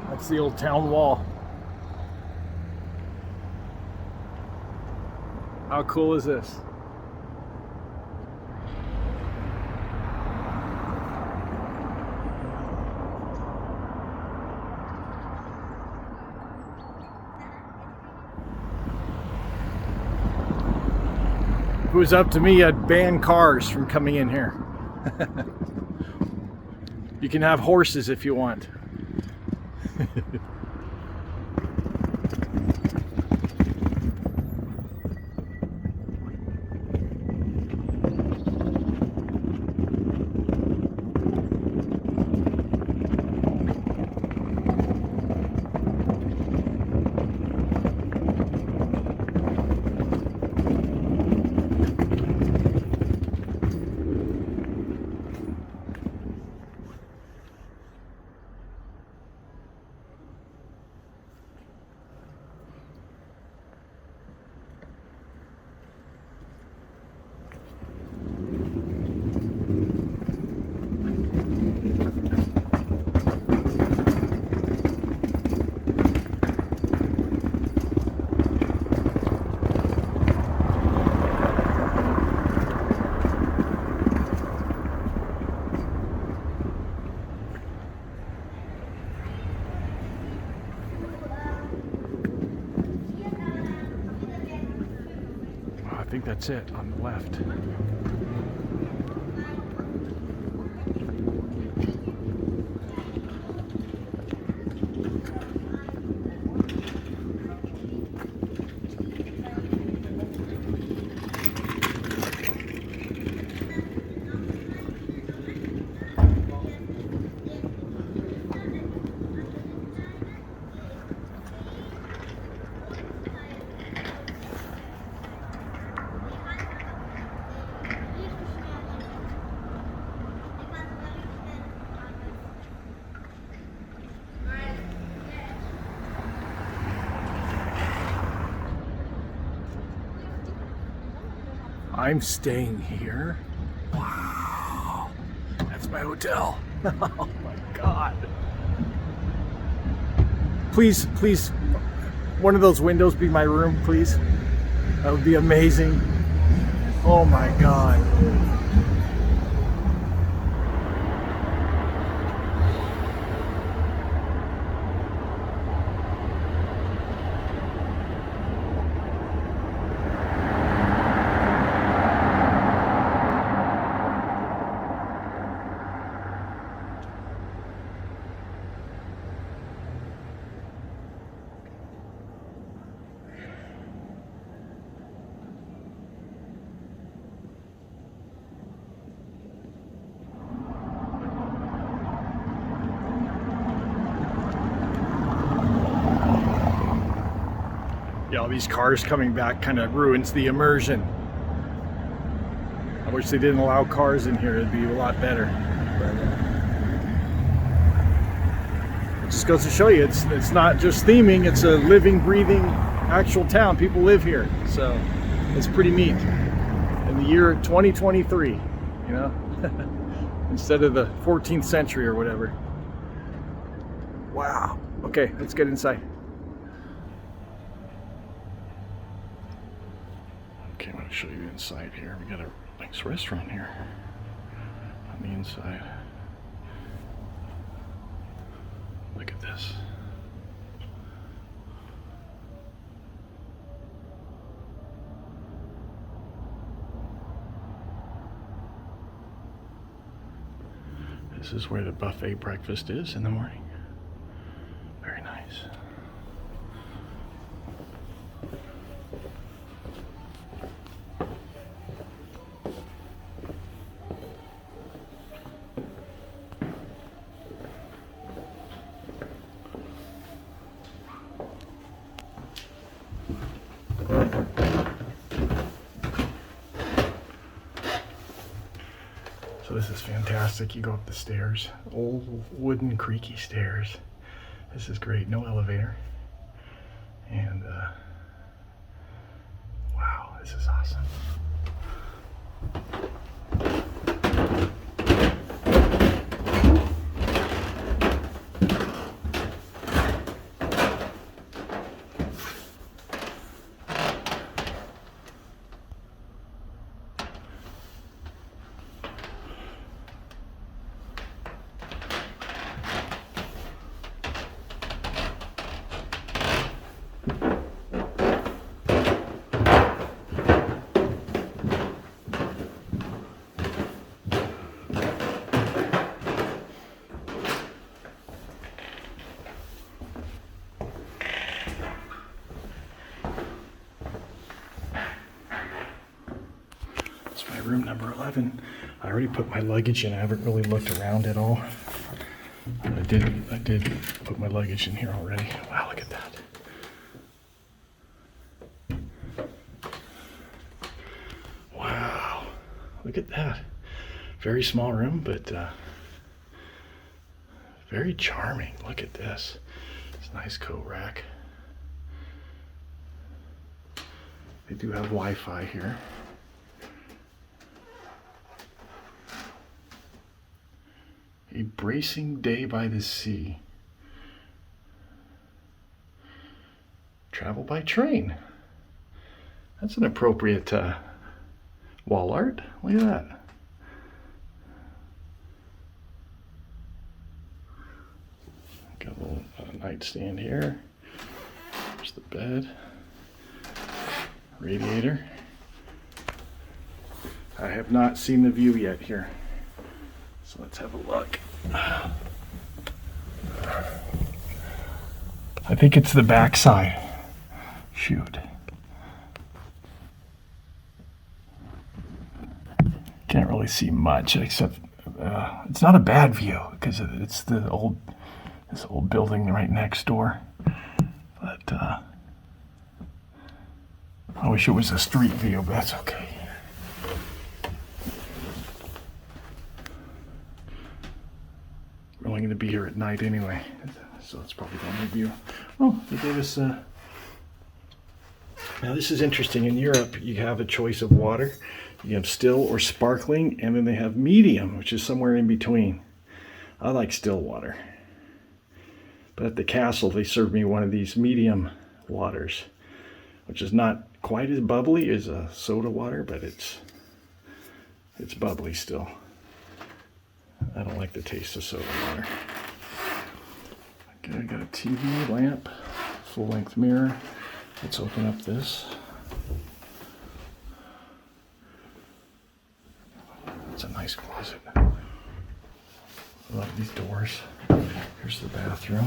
That's the old town wall. How cool is this? If it was up to me, I'd ban cars from coming in here. You can have horses if you want. I think that's it on the left. I'm staying here. Wow. That's my hotel. Oh my God. Please, please, one of those windows be my room, please. That would be amazing. Oh my God. Yeah, all these cars coming back kind of ruins the immersion. I wish they didn't allow cars in here. It'd be a lot better. But, it just goes to show you, it's not just theming. It's a living, breathing, actual town. People live here, so it's pretty neat. In the year 2023, you know, instead of the 14th century or whatever. Wow. Okay, let's get inside. Okay, I'm going to show you inside here. We got a nice restaurant here on the inside. Look at this. This is where the buffet breakfast is in the morning. Very nice. So this is fantastic. You go up the stairs, old wooden creaky stairs. This is great, no elevator. And wow, this is awesome. Room number 11. I already put my luggage in. I haven't really looked around at all. I did put my luggage in here already. Wow, look at that. Wow, look at that. Very small room, but very charming. Look at this. It's a nice coat rack. They do have Wi-Fi here. A bracing day by the sea. Travel by train. That's an appropriate wall art. Look at that. Got a little nightstand here. There's the bed. Radiator. I have not seen the view yet here. So let's have a look. I think it's the back side. Shoot. Can't really see much except it's not a bad view because it's this old building right next door. But I wish it was a street view, but that's okay. We're only going to be here at night anyway, so that's probably the only view. Oh, they gave us now this is interesting. In Europe, you have a choice of water. You have still or sparkling, and then they have medium, which is somewhere in between. I like still water. But at the castle, they served me one of these medium waters, which is not quite as bubbly as a soda water, but it's bubbly still. I don't like the taste of soda water. Okay, I got a TV, lamp, full-length mirror. Let's open up this. It's a nice closet. I love these doors. Here's the bathroom.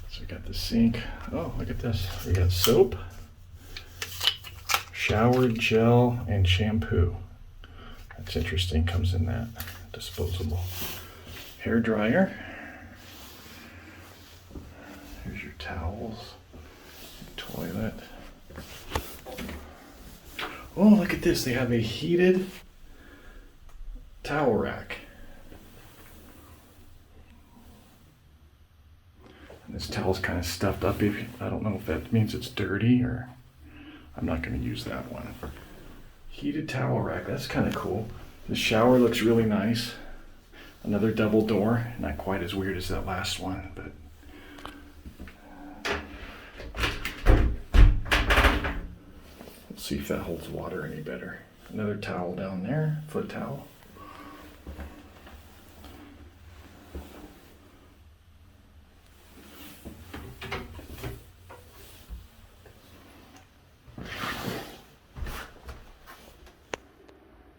So we got the sink. Oh, look at this. We got soap, shower gel, and shampoo. That's interesting. Comes in that disposable. Hair dryer. Here's your towels. Toilet. Oh, look at this. They have a heated towel rack. And this towel's kind of stuffed up. I don't know if that means it's dirty or I'm not going to use that one. Heated towel rack. That's kind of cool. The shower looks really nice. Another double door. Not quite as weird as that last one, but let's see if that holds water any better. Another towel down there, foot towel.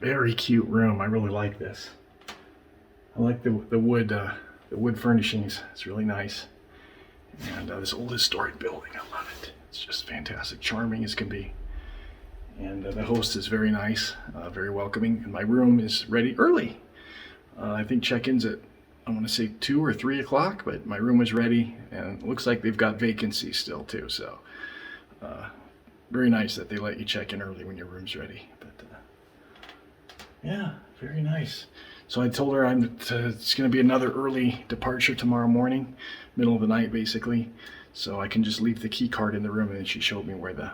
Very cute room. I really like this. I like the wood furnishings. It's really nice. And this old historic building, I love it. It's just fantastic, charming as can be. And the host is very nice, very welcoming. And my room is ready early. I think check-in's at, I want to say 2 or 3 o'clock, but my room is ready. And it looks like they've got vacancies still too. So very nice that they let you check in early when your room's ready. But yeah, very nice. So I told her it's going to be another early departure tomorrow morning, middle of the night basically. So I can just leave the key card in the room, and then she showed me where the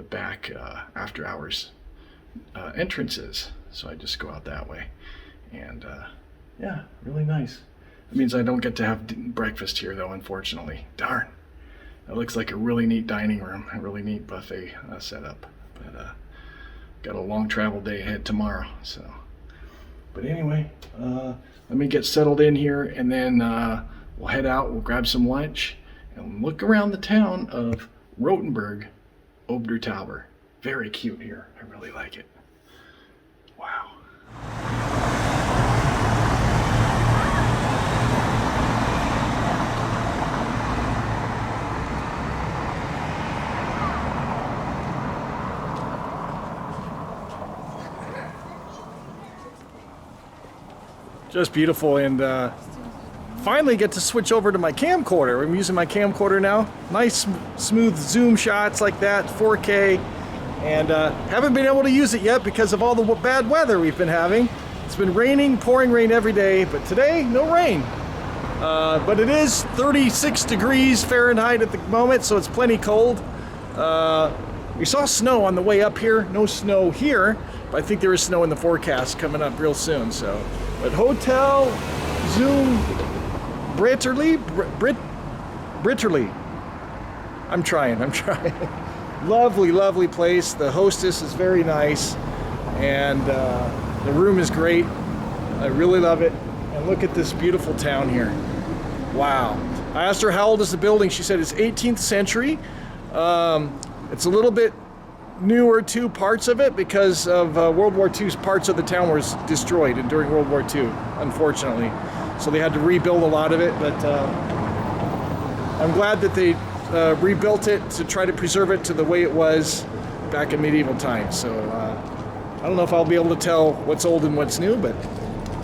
back after hours entrance is. So I just go out that way. And yeah, really nice. It means I don't get to have breakfast here though, unfortunately. Darn. It looks like a really neat dining room, a really neat buffet setup. But got a long travel day ahead tomorrow, so. But anyway, let me get settled in here, and then we'll head out, we'll grab some lunch, and look around the town of Rotenburg, Obdertauber. Very cute here. I really like it. Wow. Just beautiful, and finally get to switch over to my camcorder. I'm using my camcorder now. Nice smooth zoom shots like that, 4K, and haven't been able to use it yet because of all the bad weather we've been having. It's been raining, pouring rain every day, but today, no rain. But it is 36 degrees Fahrenheit at the moment, so it's plenty cold. We saw snow on the way up here. No snow here, but I think there is snow in the forecast coming up real soon, so. But Hotel Zoom Britterly. I'm trying. Lovely, lovely place. The hostess is very nice, and the room is great. I really love it. And look at this beautiful town here. Wow. I asked her how old is the building. She said it's 18th century. It's a little bit newer too, parts of it, because of World War II's parts of the town were destroyed during World War II, unfortunately. So they had to rebuild a lot of it, but I'm glad that they rebuilt it to try to preserve it to the way it was back in medieval times. So I don't know if I'll be able to tell what's old and what's new, but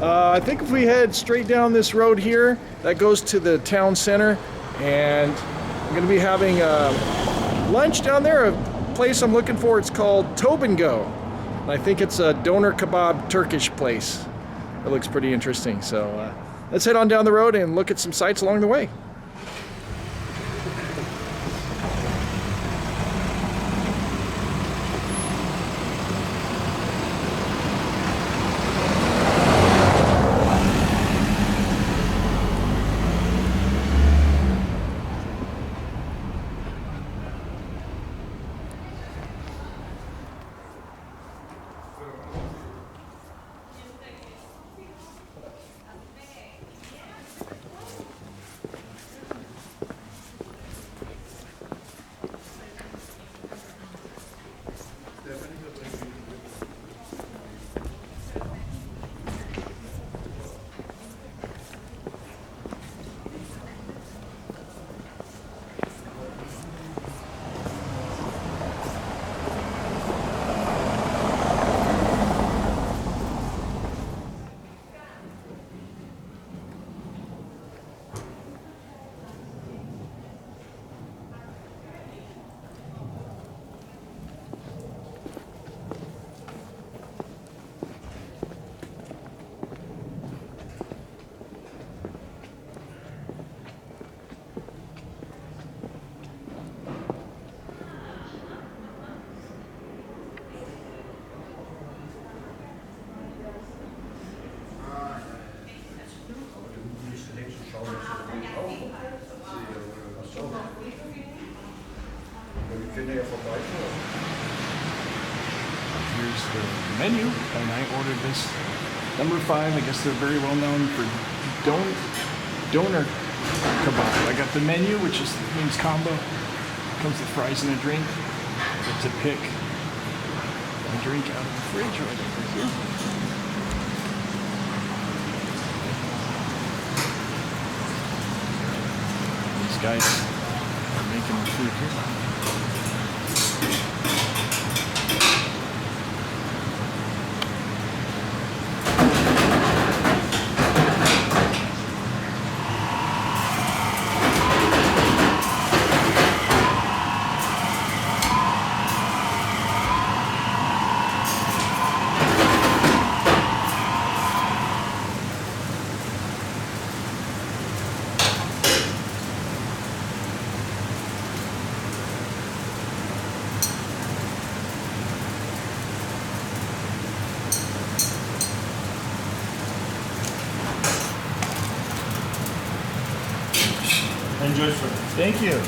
I think if we head straight down this road here, that goes to the town center, and I'm going to be having lunch down there. A place I'm looking for, it's called Tobingo. And I think it's a doner kebab Turkish place. It looks pretty interesting. So let's head on down the road and look at some sights along the way. the menu, and I ordered this number 5. I guess they're very well known for doner kebab. I got the menu, which means combo. Comes with fries and a drink. I get to pick a drink out of the fridge right over here. These guys are making the food here. Enjoy, sir. Thank you.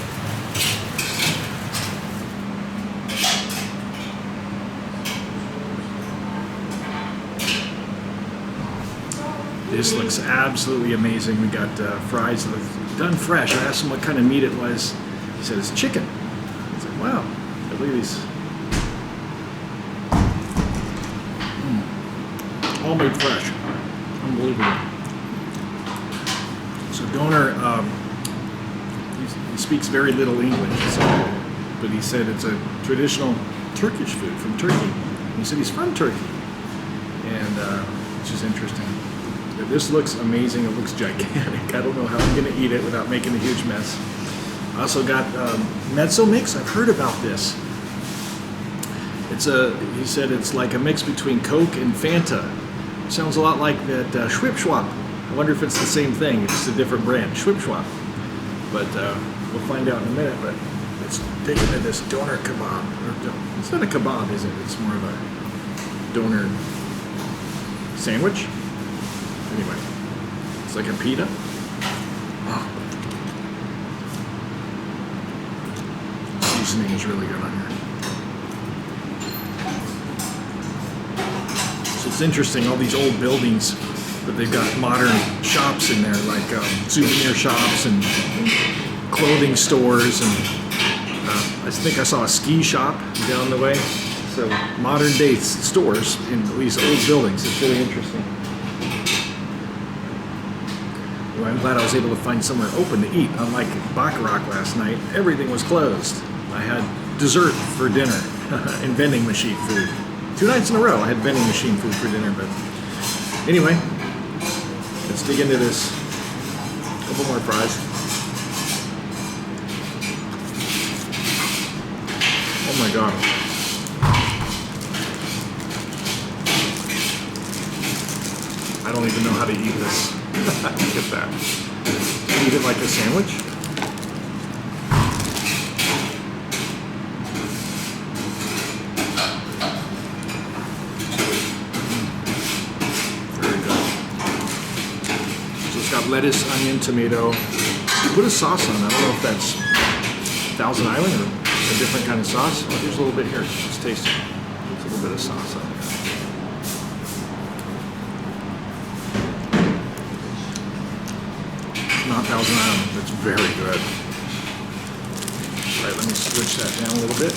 This looks absolutely amazing. We got fries that look done fresh. I asked him what kind of meat it was. He said it's chicken. I said, wow, look at these. All made fresh. Unbelievable. So Doner, he speaks very little English, but he said it's a traditional Turkish food from Turkey. He said he's from Turkey, and which is interesting. This looks amazing. It looks gigantic. I don't know how I'm going to eat it without making a huge mess. I also got mezzo mix. I've heard about this. He said it's like a mix between Coke and Fanta. Sounds a lot like that Schwip Schwap. I wonder if it's the same thing. It's a different brand, Schwip Schwap. But we'll find out in a minute. But let's dig into this doner kebab. It's not a kebab, is it? It's more of a doner sandwich. Anyway, it's like a pita. Oh. Seasoning is really good on here. So it's interesting, all these old buildings, but they've got modern shops in there, like souvenir shops and clothing stores, and I think I saw a ski shop down the way. So modern day stores in these old buildings. It's really interesting. Well, I'm glad I was able to find somewhere open to eat. Unlike Baccarat last night, everything was closed. I had dessert for dinner and vending machine food. 2 nights in a row I had vending machine food for dinner, but anyway, let's dig into this. A couple more fries. Oh my God. I don't even know how to eat this. Look at that. Eat it like a sandwich. Very good. So it's got lettuce, onion, tomato. You put a sauce on it. I don't know if that's Thousand Island or a different kind of sauce. Oh, here's a little bit here. Let's taste it. There's a little bit of sauce on there. Not Thousand Island, that's very good. All right, let me switch that down a little bit.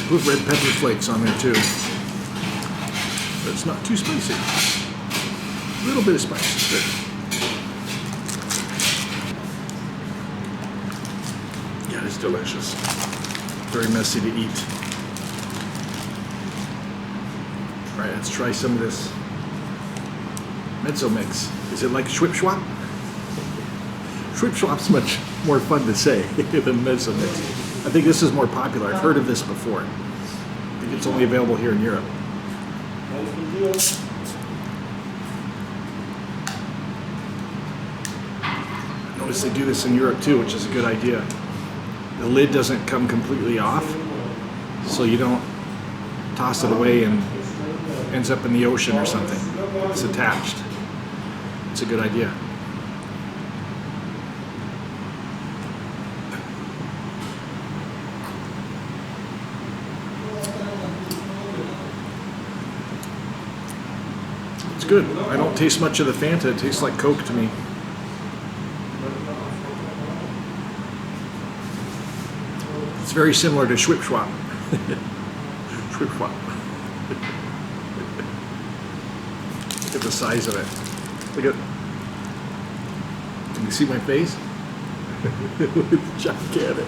Put red pepper flakes on there too, but it's not too spicy. A little bit of spice is good. Yeah, it's delicious. Very messy to eat. All right, let's try some of this mezzo mix. Is it like Schwip Schwap? Schwip Schwap's much more fun to say than mezzo mix. I think this is more popular. I've heard of this before. I think it's only available here in Europe. Notice they do this in Europe too, which is a good idea. The lid doesn't come completely off, so you don't toss it away and ends up in the ocean or something. It's attached. It's a good idea. good. I don't taste much of the Fanta. It tastes like Coke to me. It's very similar to Schwip Schwap. Schwip Schwap. Look at the size of it. Look at. Can you see my face? It's gigantic.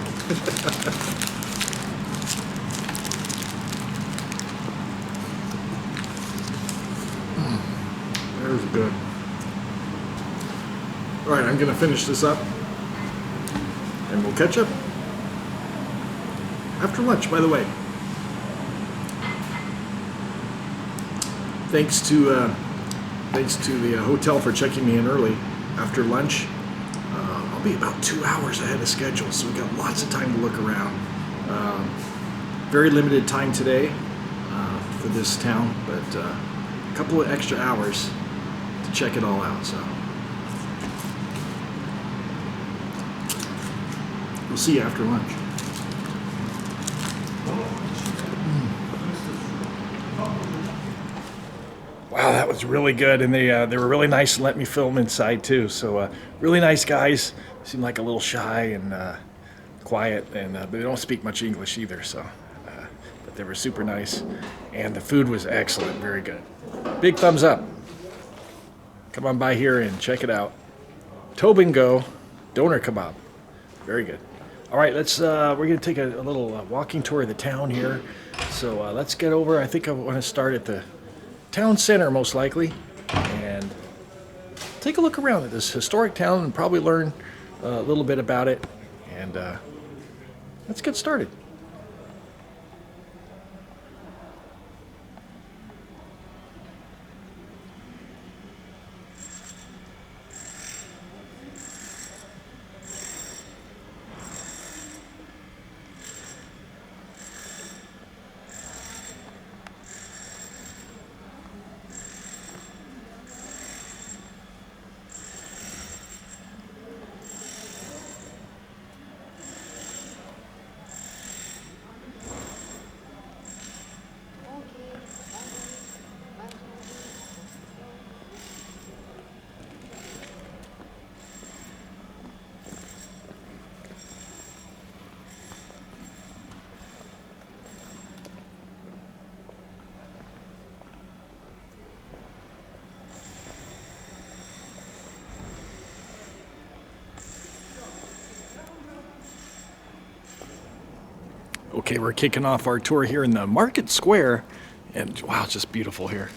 There's good. All right, I'm gonna finish this up, and we'll catch up after lunch. By the way, thanks to the hotel for checking me in early after lunch. I'll be about 2 hours ahead of schedule, so we got lots of time to look around. Very limited time today for this town, but a couple of extra hours to check it all out. So we'll see you after lunch. Wow, that was really good, and they were really nice and let me film inside too. So really nice guys. Seem like a little shy and quiet, and but they don't speak much English either. So, but they were super nice, and the food was excellent, very good. Big thumbs up. Come on by here and check it out. Tobin Go Doner Kebab, very good. All right, let's. We're gonna take a little walking tour of the town here. So let's get over. I think I want to start at the town center, most likely, and take a look around at this historic town and probably learn a little bit about it. And let's get started. Okay, we're kicking off our tour here in the Market Square, and wow, it's just beautiful here.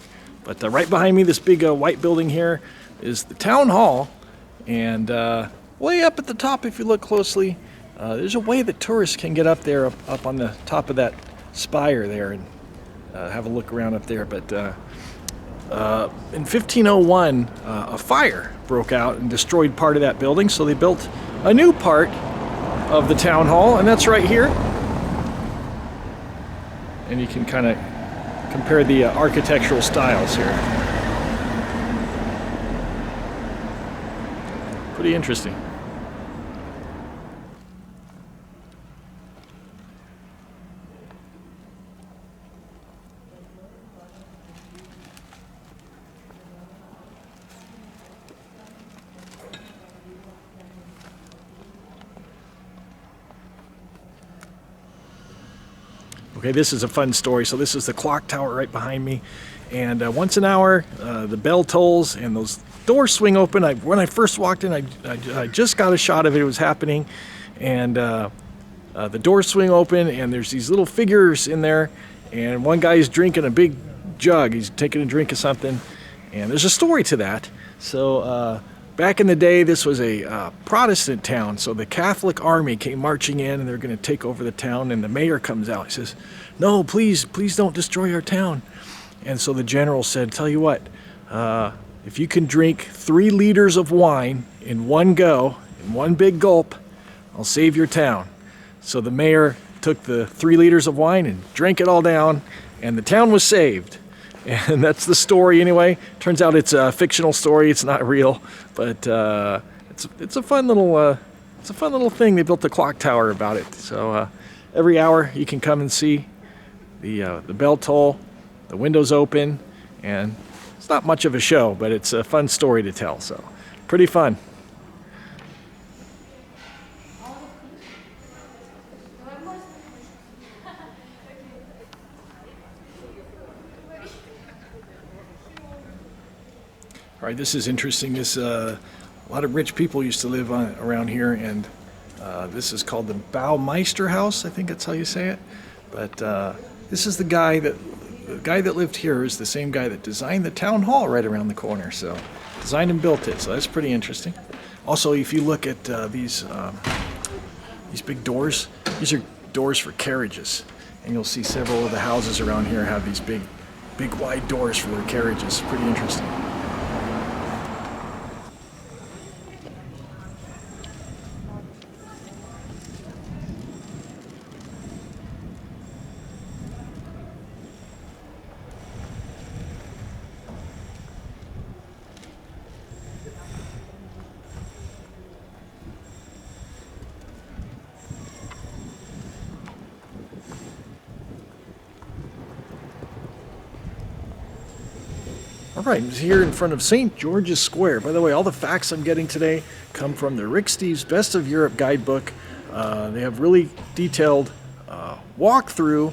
But right behind me, this big white building here is the town hall, and way up at the top, if you look closely, there's a way that tourists can get up there, up on the top of that spire there, and have a look around up there. But in 1501, a fire broke out and destroyed part of that building, so they built a new part of the town hall, and that's right here. And you can kind of compare the architectural styles here. Pretty interesting. Okay, this is a fun story. So this is the clock tower right behind me, and once an hour the bell tolls and those doors swing open. When I first walked in, I just got a shot of it. It was happening, and the doors swing open, and there's these little figures in there, and one guy's drinking a big jug. He's taking a drink of something, and there's a story to that. So back in the day, this was a Protestant town, so the Catholic army came marching in, and they're going to take over the town, and the mayor comes out. He says, "No, please don't destroy our town." And so the general said, "Tell you what, if you can drink 3 liters of wine in one go, in one big gulp, I'll save your town." So the mayor took the 3 liters of wine and drank it all down, and the town was saved. And that's the story anyway. Turns out it's a fictional story. It's not real, but it's a fun little thing. They built the clock tower about it. So every hour you can come and see the bell toll, the windows open, and not much of a show, but it's a fun story to tell. So pretty fun. All right, this is interesting. A lot of rich people used to live around here, and this is called the Baumeister House. I think that's how you say it. But this is the guy that lived here is the same guy that designed the town hall right around the corner. So designed and built it. So that's pretty interesting. Also, if you look at these big doors, these are doors for carriages, and you'll see several of the houses around here have these big wide doors for their carriages. Pretty interesting. All right, I'm here in front of St. George's Square. By the way, all the facts I'm getting today come from the Rick Steves Best of Europe guidebook. They have really detailed walkthrough,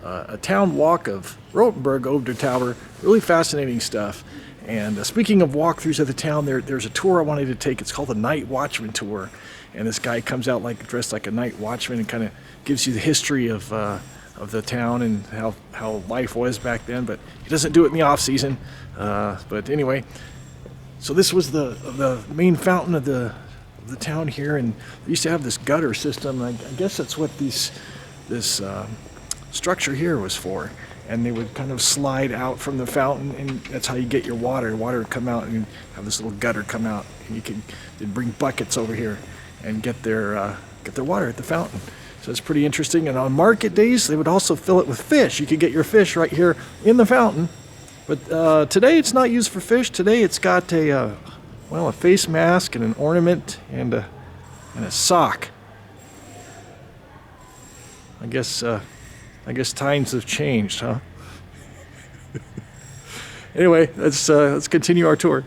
a town walk of Rotenburg Obder Tower. Really fascinating stuff. And speaking of walkthroughs of the town, there's a tour I wanted to take. It's called the Night Watchman Tour. And this guy comes out dressed like a night watchman and kind of gives you the history of the town and how life was back then, but he doesn't do it in the off season. But anyway, so this was the main fountain of the town here, and they used to have this gutter system. I guess that's what this structure here was for. And they would kind of slide out from the fountain, and that's how you get your water. Water would come out, and you'd have this little gutter come out, and they'd bring buckets over here and get their water at the fountain. So it's pretty interesting. And on market days, they would also fill it with fish. You could get your fish right here in the fountain. But today it's not used for fish. Today it's got a face mask and an ornament and a sock. I guess times have changed, huh? Anyway, let's continue our tour.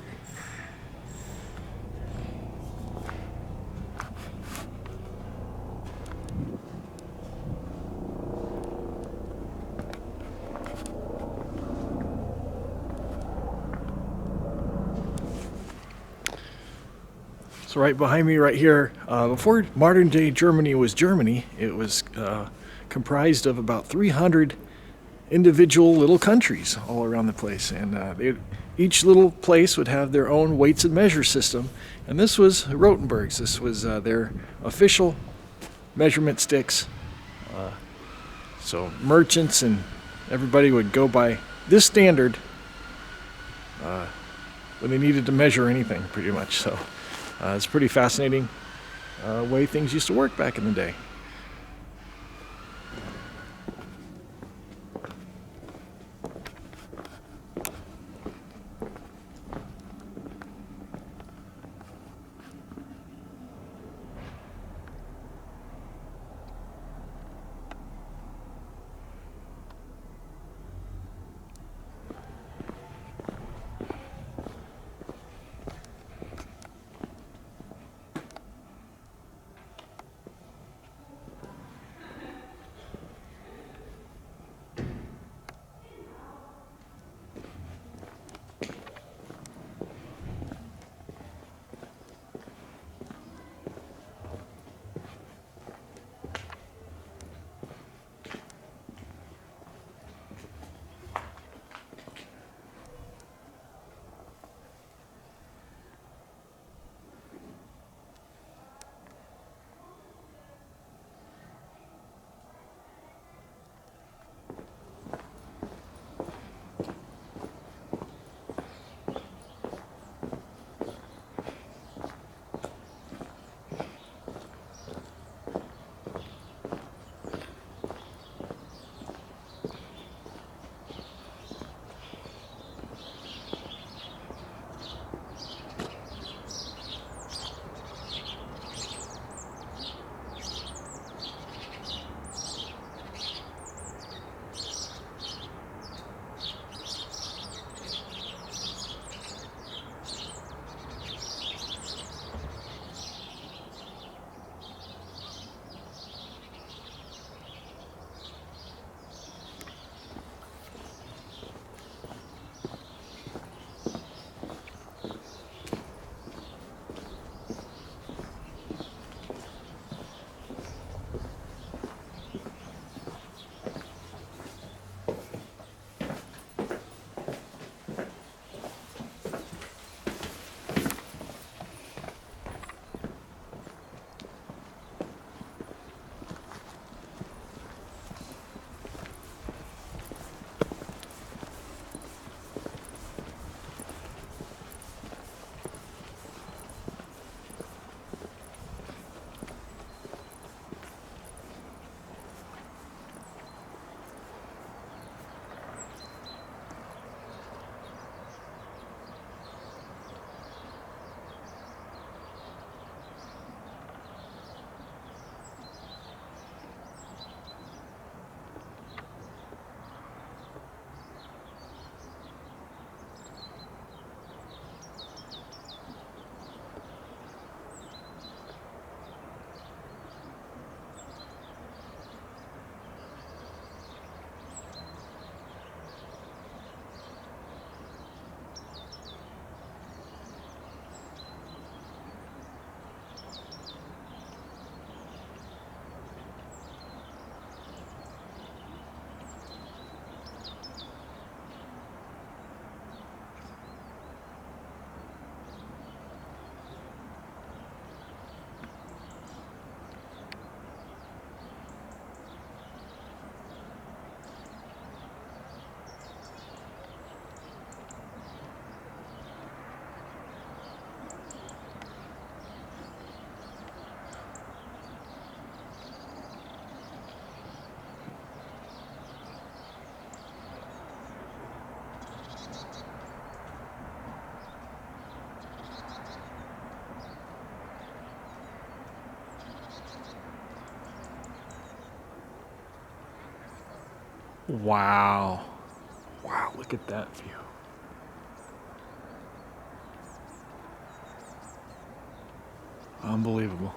So right behind me right here, before modern day Germany was Germany, it was comprised of about 300 individual little countries all around the place. And each little place would have their own weights and measure system. And this was Rotenburg's. This was their official measurement sticks. So merchants and everybody would go by this standard when they needed to measure anything, pretty much. So it's a pretty fascinating way things used to work back in the day. Wow. Wow, look at that view. Unbelievable.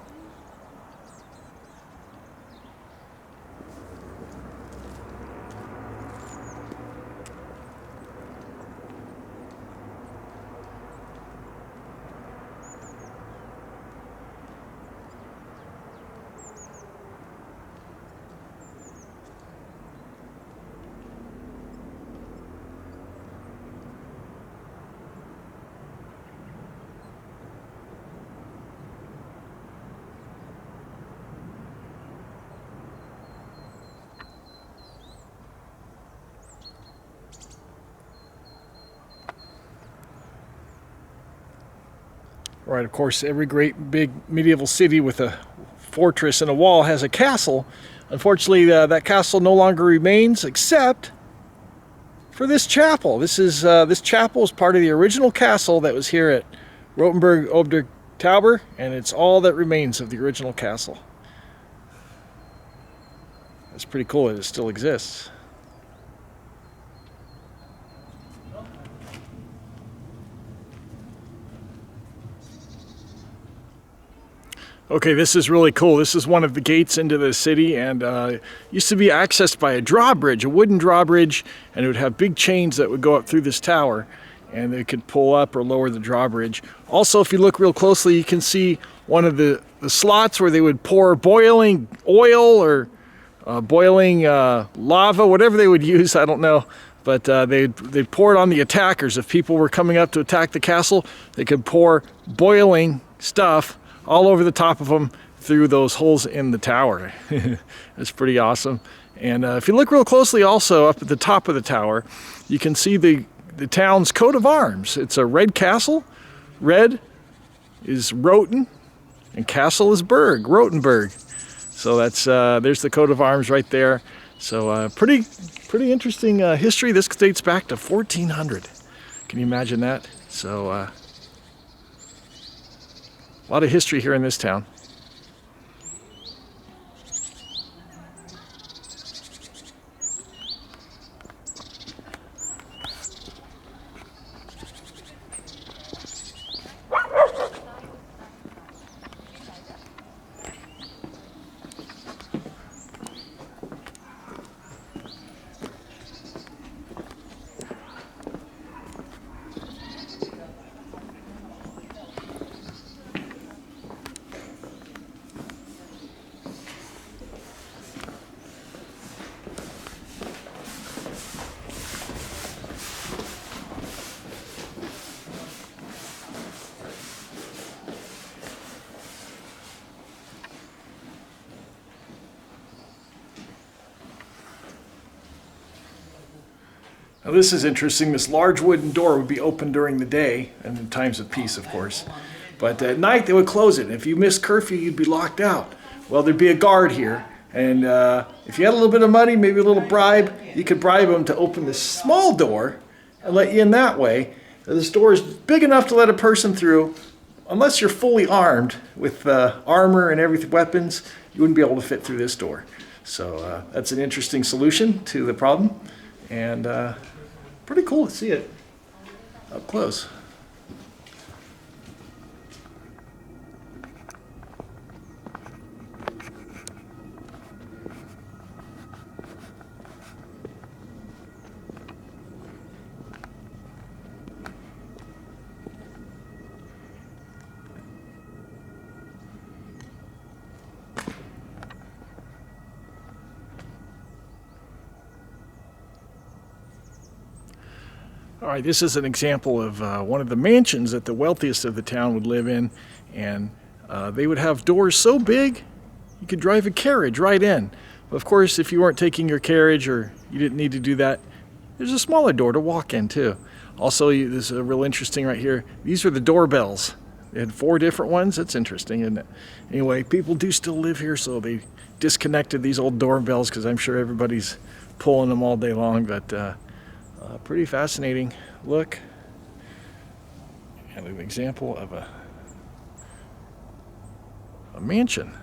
Right, of course, every great big medieval city with a fortress and a wall has a castle. Unfortunately, that castle no longer remains except for this chapel. This chapel is part of the original castle that was here at Rotenburg ob der Tauber, and it's all that remains of the original castle. It's pretty cool that it still exists. Okay, this is really cool. This is one of the gates into the city, and used to be accessed by a drawbridge, a wooden drawbridge, and it would have big chains that would go up through this tower, and they could pull up or lower the drawbridge. Also, if you look real closely, you can see one of the slots where they would pour boiling oil or boiling lava, whatever they would use, I don't know. But they'd pour it on the attackers. If people were coming up to attack the castle, they could pour boiling stuff all over the top of them through those holes in the tower. It's pretty awesome. And if you look real closely also up at the top of the tower, you can see the town's coat of arms. It's a red castle. Red is Roten and castle is Berg, Rotenburg. So that's there's the coat of arms right there. So pretty interesting history. This dates back to 1400. Can you imagine that? So a lot of history here in this town. Now this is interesting. This large wooden door would be open during the day, and in times of peace, of course. But at night, they would close it. If you missed curfew, you'd be locked out. Well, there'd be a guard here, and if you had a little bit of money, maybe a little bribe, you could bribe him to open this small door and let you in that way. This door is big enough to let a person through. Unless you're fully armed with armor and everything, weapons, you wouldn't be able to fit through this door. So that's an interesting solution to the problem, and pretty cool to see it up close. All right, this is an example of one of the mansions that the wealthiest of the town would live in, and they would have doors so big you could drive a carriage right in. But of course, if you weren't taking your carriage or you didn't need to do that, there's a smaller door to walk in too. Also, this is a real interesting right here. These are the doorbells. They had 4 different ones. That's interesting, isn't it? Anyway, people do still live here, so they disconnected these old doorbells because I'm sure everybody's pulling them all day long, but pretty fascinating look, and an example of a mansion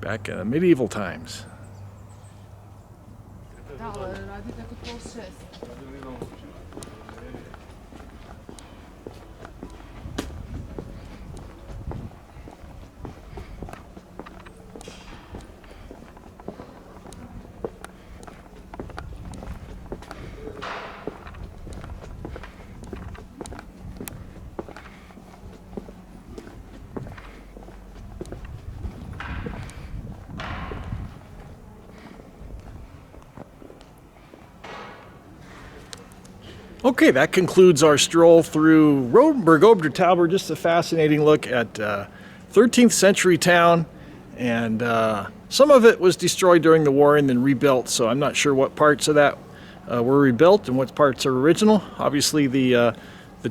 back in the medieval times. ali radite kod pol 6. Okay, that concludes our stroll through Rotenburg Obertauber. Just a fascinating look at 13th century town, and some of it was destroyed during the war and then rebuilt, so I'm not sure what parts of that were rebuilt and what parts are original. Obviously the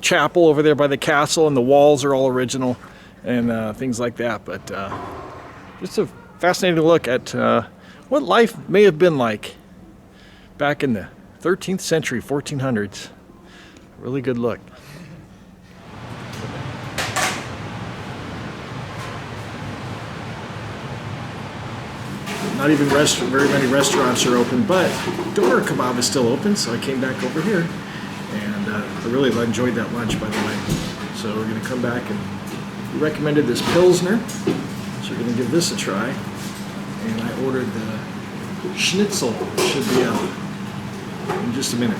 chapel over there by the castle and the walls are all original and things like that, but just a fascinating look at what life may have been like back in the 13th century, 1400s. Really good look. Not even very many restaurants are open, but Doner Kebab is still open, so I came back over here. And I really enjoyed that lunch, by the way. So we're going to come back, and we recommended this Pilsner, so we're going to give this a try. And I ordered the schnitzel, should be out in just a minute.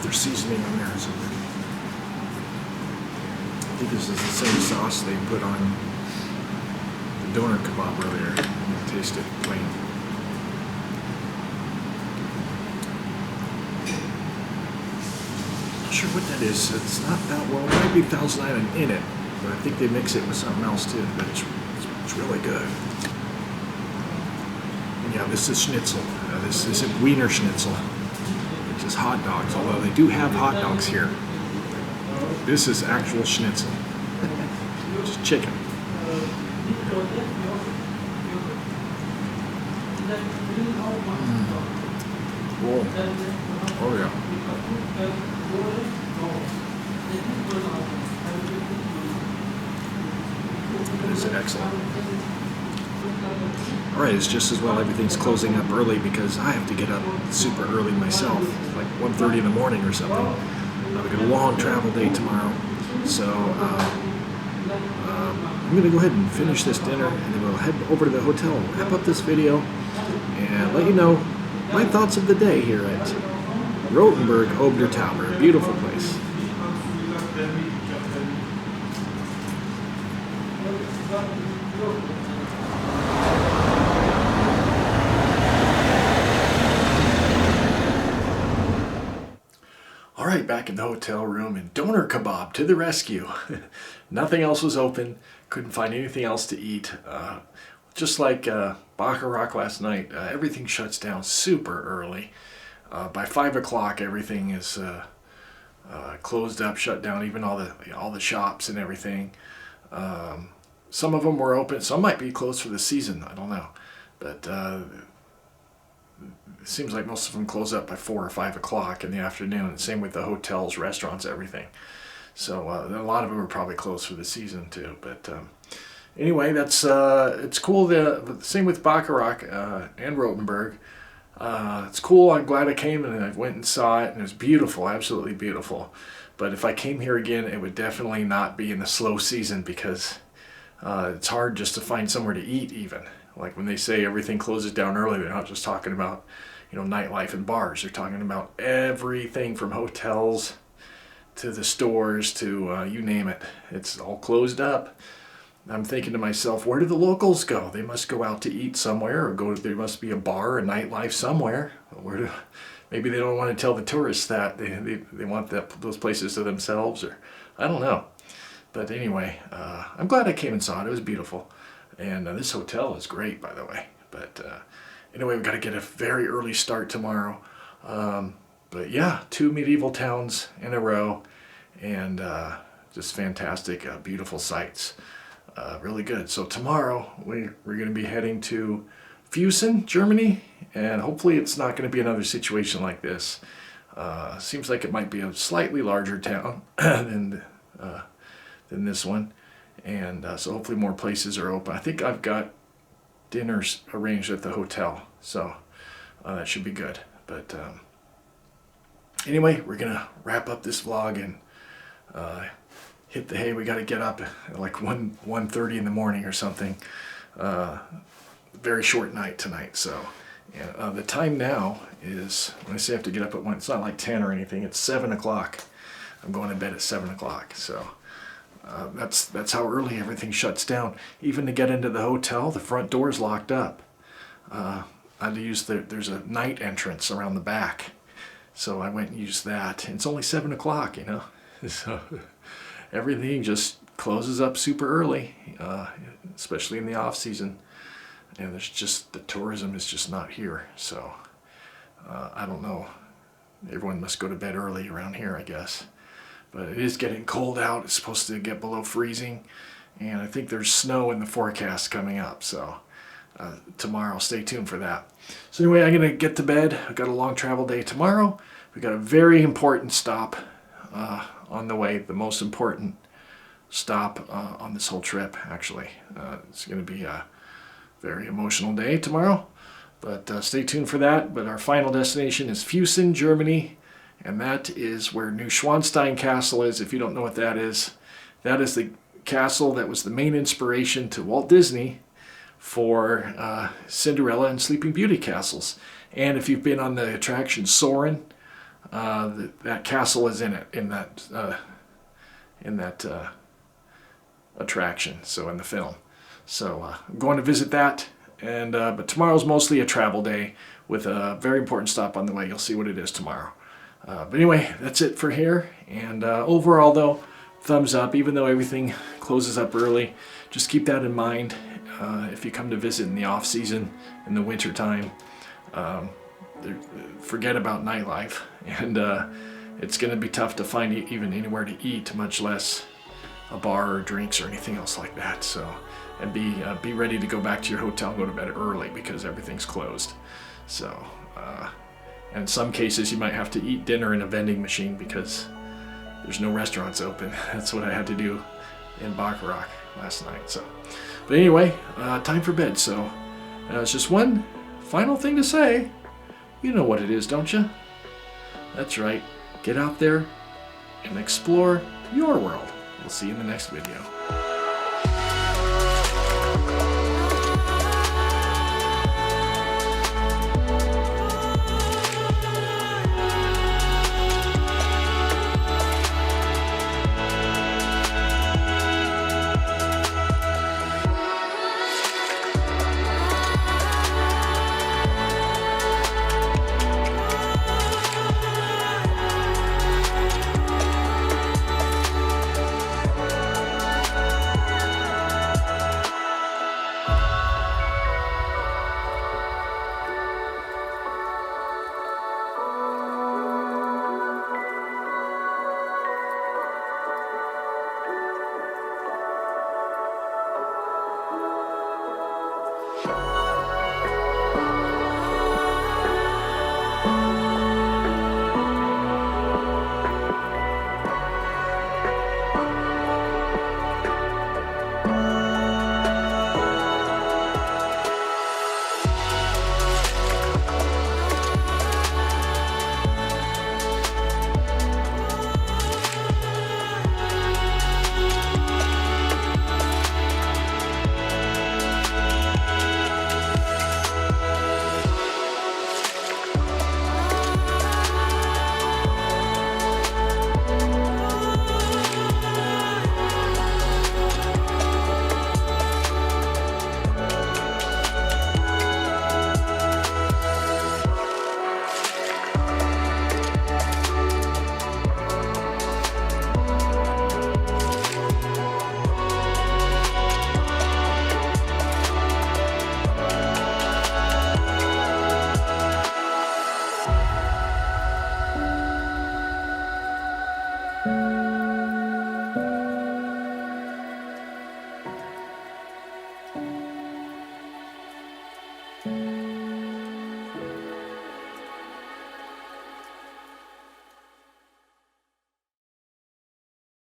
Their seasoning on there. So I think this is the same sauce they put on the Doner Kebab earlier. You taste it plain. Not sure what that is. It's not that well. It might be Thousand Island in it, but I think they mix it with something else too. But it's really good. And yeah, this is schnitzel. This is a Wiener Schnitzel. Is hot dogs, although they do have hot dogs here. This is actual schnitzel. Just chicken. Cool. Oh yeah. This is excellent. Alright, it's just as well everything's closing up early because I have to get up super early myself, like 1:30 in the morning or something. I've got a long travel day tomorrow, so I'm going to go ahead and finish this dinner and then we'll head over to the hotel, wrap up this video, and let you know my thoughts of the day here at Rotenburg Obertauber, a beautiful place. All right, back in the hotel room, and Doner Kebab to the rescue. Nothing else was open. Couldn't find anything else to eat. Just like Bacharach last night, everything shuts down super early. By 5 o'clock, everything is closed up, shut down. Even all the shops and everything. Some of them were open. Some might be closed for the season. I don't know, but it seems like most of them close up by 4 or 5 o'clock in the afternoon. And same with the hotels, restaurants, everything. So a lot of them are probably closed for the season too. But anyway, that's it's cool. Same with Bacharach and Rotenburg. It's cool. I'm glad I came and I went and saw it, and it was beautiful, absolutely beautiful. But if I came here again, it would definitely not be in the slow season because it's hard just to find somewhere to eat even. Like when they say everything closes down early, they're not just talking about, nightlife and bars. They're talking about everything from hotels to the stores to you name it. It's all closed up. I'm thinking to myself, where do the locals go? They must go out to eat somewhere, or there must be a bar or nightlife somewhere. Maybe they don't want to tell the tourists that. They want those places to themselves, or I don't know. But anyway, I'm glad I came and saw it. It was beautiful. And this hotel is great, by the way. But anyway, we've got to get a very early start tomorrow. But yeah, 2 medieval towns in a row, and just fantastic, beautiful sights. Really good. So tomorrow we're going to be heading to Fusen, Germany, and hopefully it's not going to be another situation like this. Seems like it might be a slightly larger town than this one, and so hopefully more places are open. I think I've got dinners arranged at the hotel, so that should be good. But anyway, we're gonna wrap up this vlog and hit the hay. We got to get up at like 1:30 in the morning or something. Very short night tonight, so. And the time now is, when I say I have to get up at 1, it's not like 10 or anything, it's 7 o'clock. I'm going to bed at 7 o'clock, so that's how early everything shuts down. Even to get into the hotel, the front door is locked up. I had to use there's a night entrance around the back, so I went and used that. It's only 7 o'clock, you know, so everything just closes up super early, especially in the off season. And there's just, the tourism is just not here, so I don't know. Everyone must go to bed early around here, I guess. But it is getting cold out. It's supposed to get below freezing, and I think there's snow in the forecast coming up, so tomorrow, stay tuned for that. So anyway, I'm gonna get to bed. I've got a long travel day tomorrow. We got a very important stop on the way, the most important stop on this whole trip, actually. It's gonna be a very emotional day tomorrow, but stay tuned for that. But our final destination is Fusen, Germany, and that is where Neuschwanstein Castle is. If you don't know what that is the castle that was the main inspiration to Walt Disney for Cinderella and Sleeping Beauty castles. And if you've been on the attraction Soarin', that castle is in it, in that attraction, so in the film. So I'm going to visit that, and but tomorrow's mostly a travel day with a very important stop on the way. You'll see what it is tomorrow. But anyway, that's it for here. And overall, though, thumbs up. Even though everything closes up early, just keep that in mind. If you come to visit in the off season, in the winter time, forget about nightlife, and it's going to be tough to find even anywhere to eat, much less a bar or drinks or anything else like that. So. And be ready to go back to your hotel and go to bed early because everything's closed. So, and in some cases you might have to eat dinner in a vending machine because there's no restaurants open. That's what I had to do in Bacharach last night. So, but anyway, time for bed. So, it's just one final thing to say. You know what it is, don't you? That's right. Get out there and explore your world. We'll see you in the next video.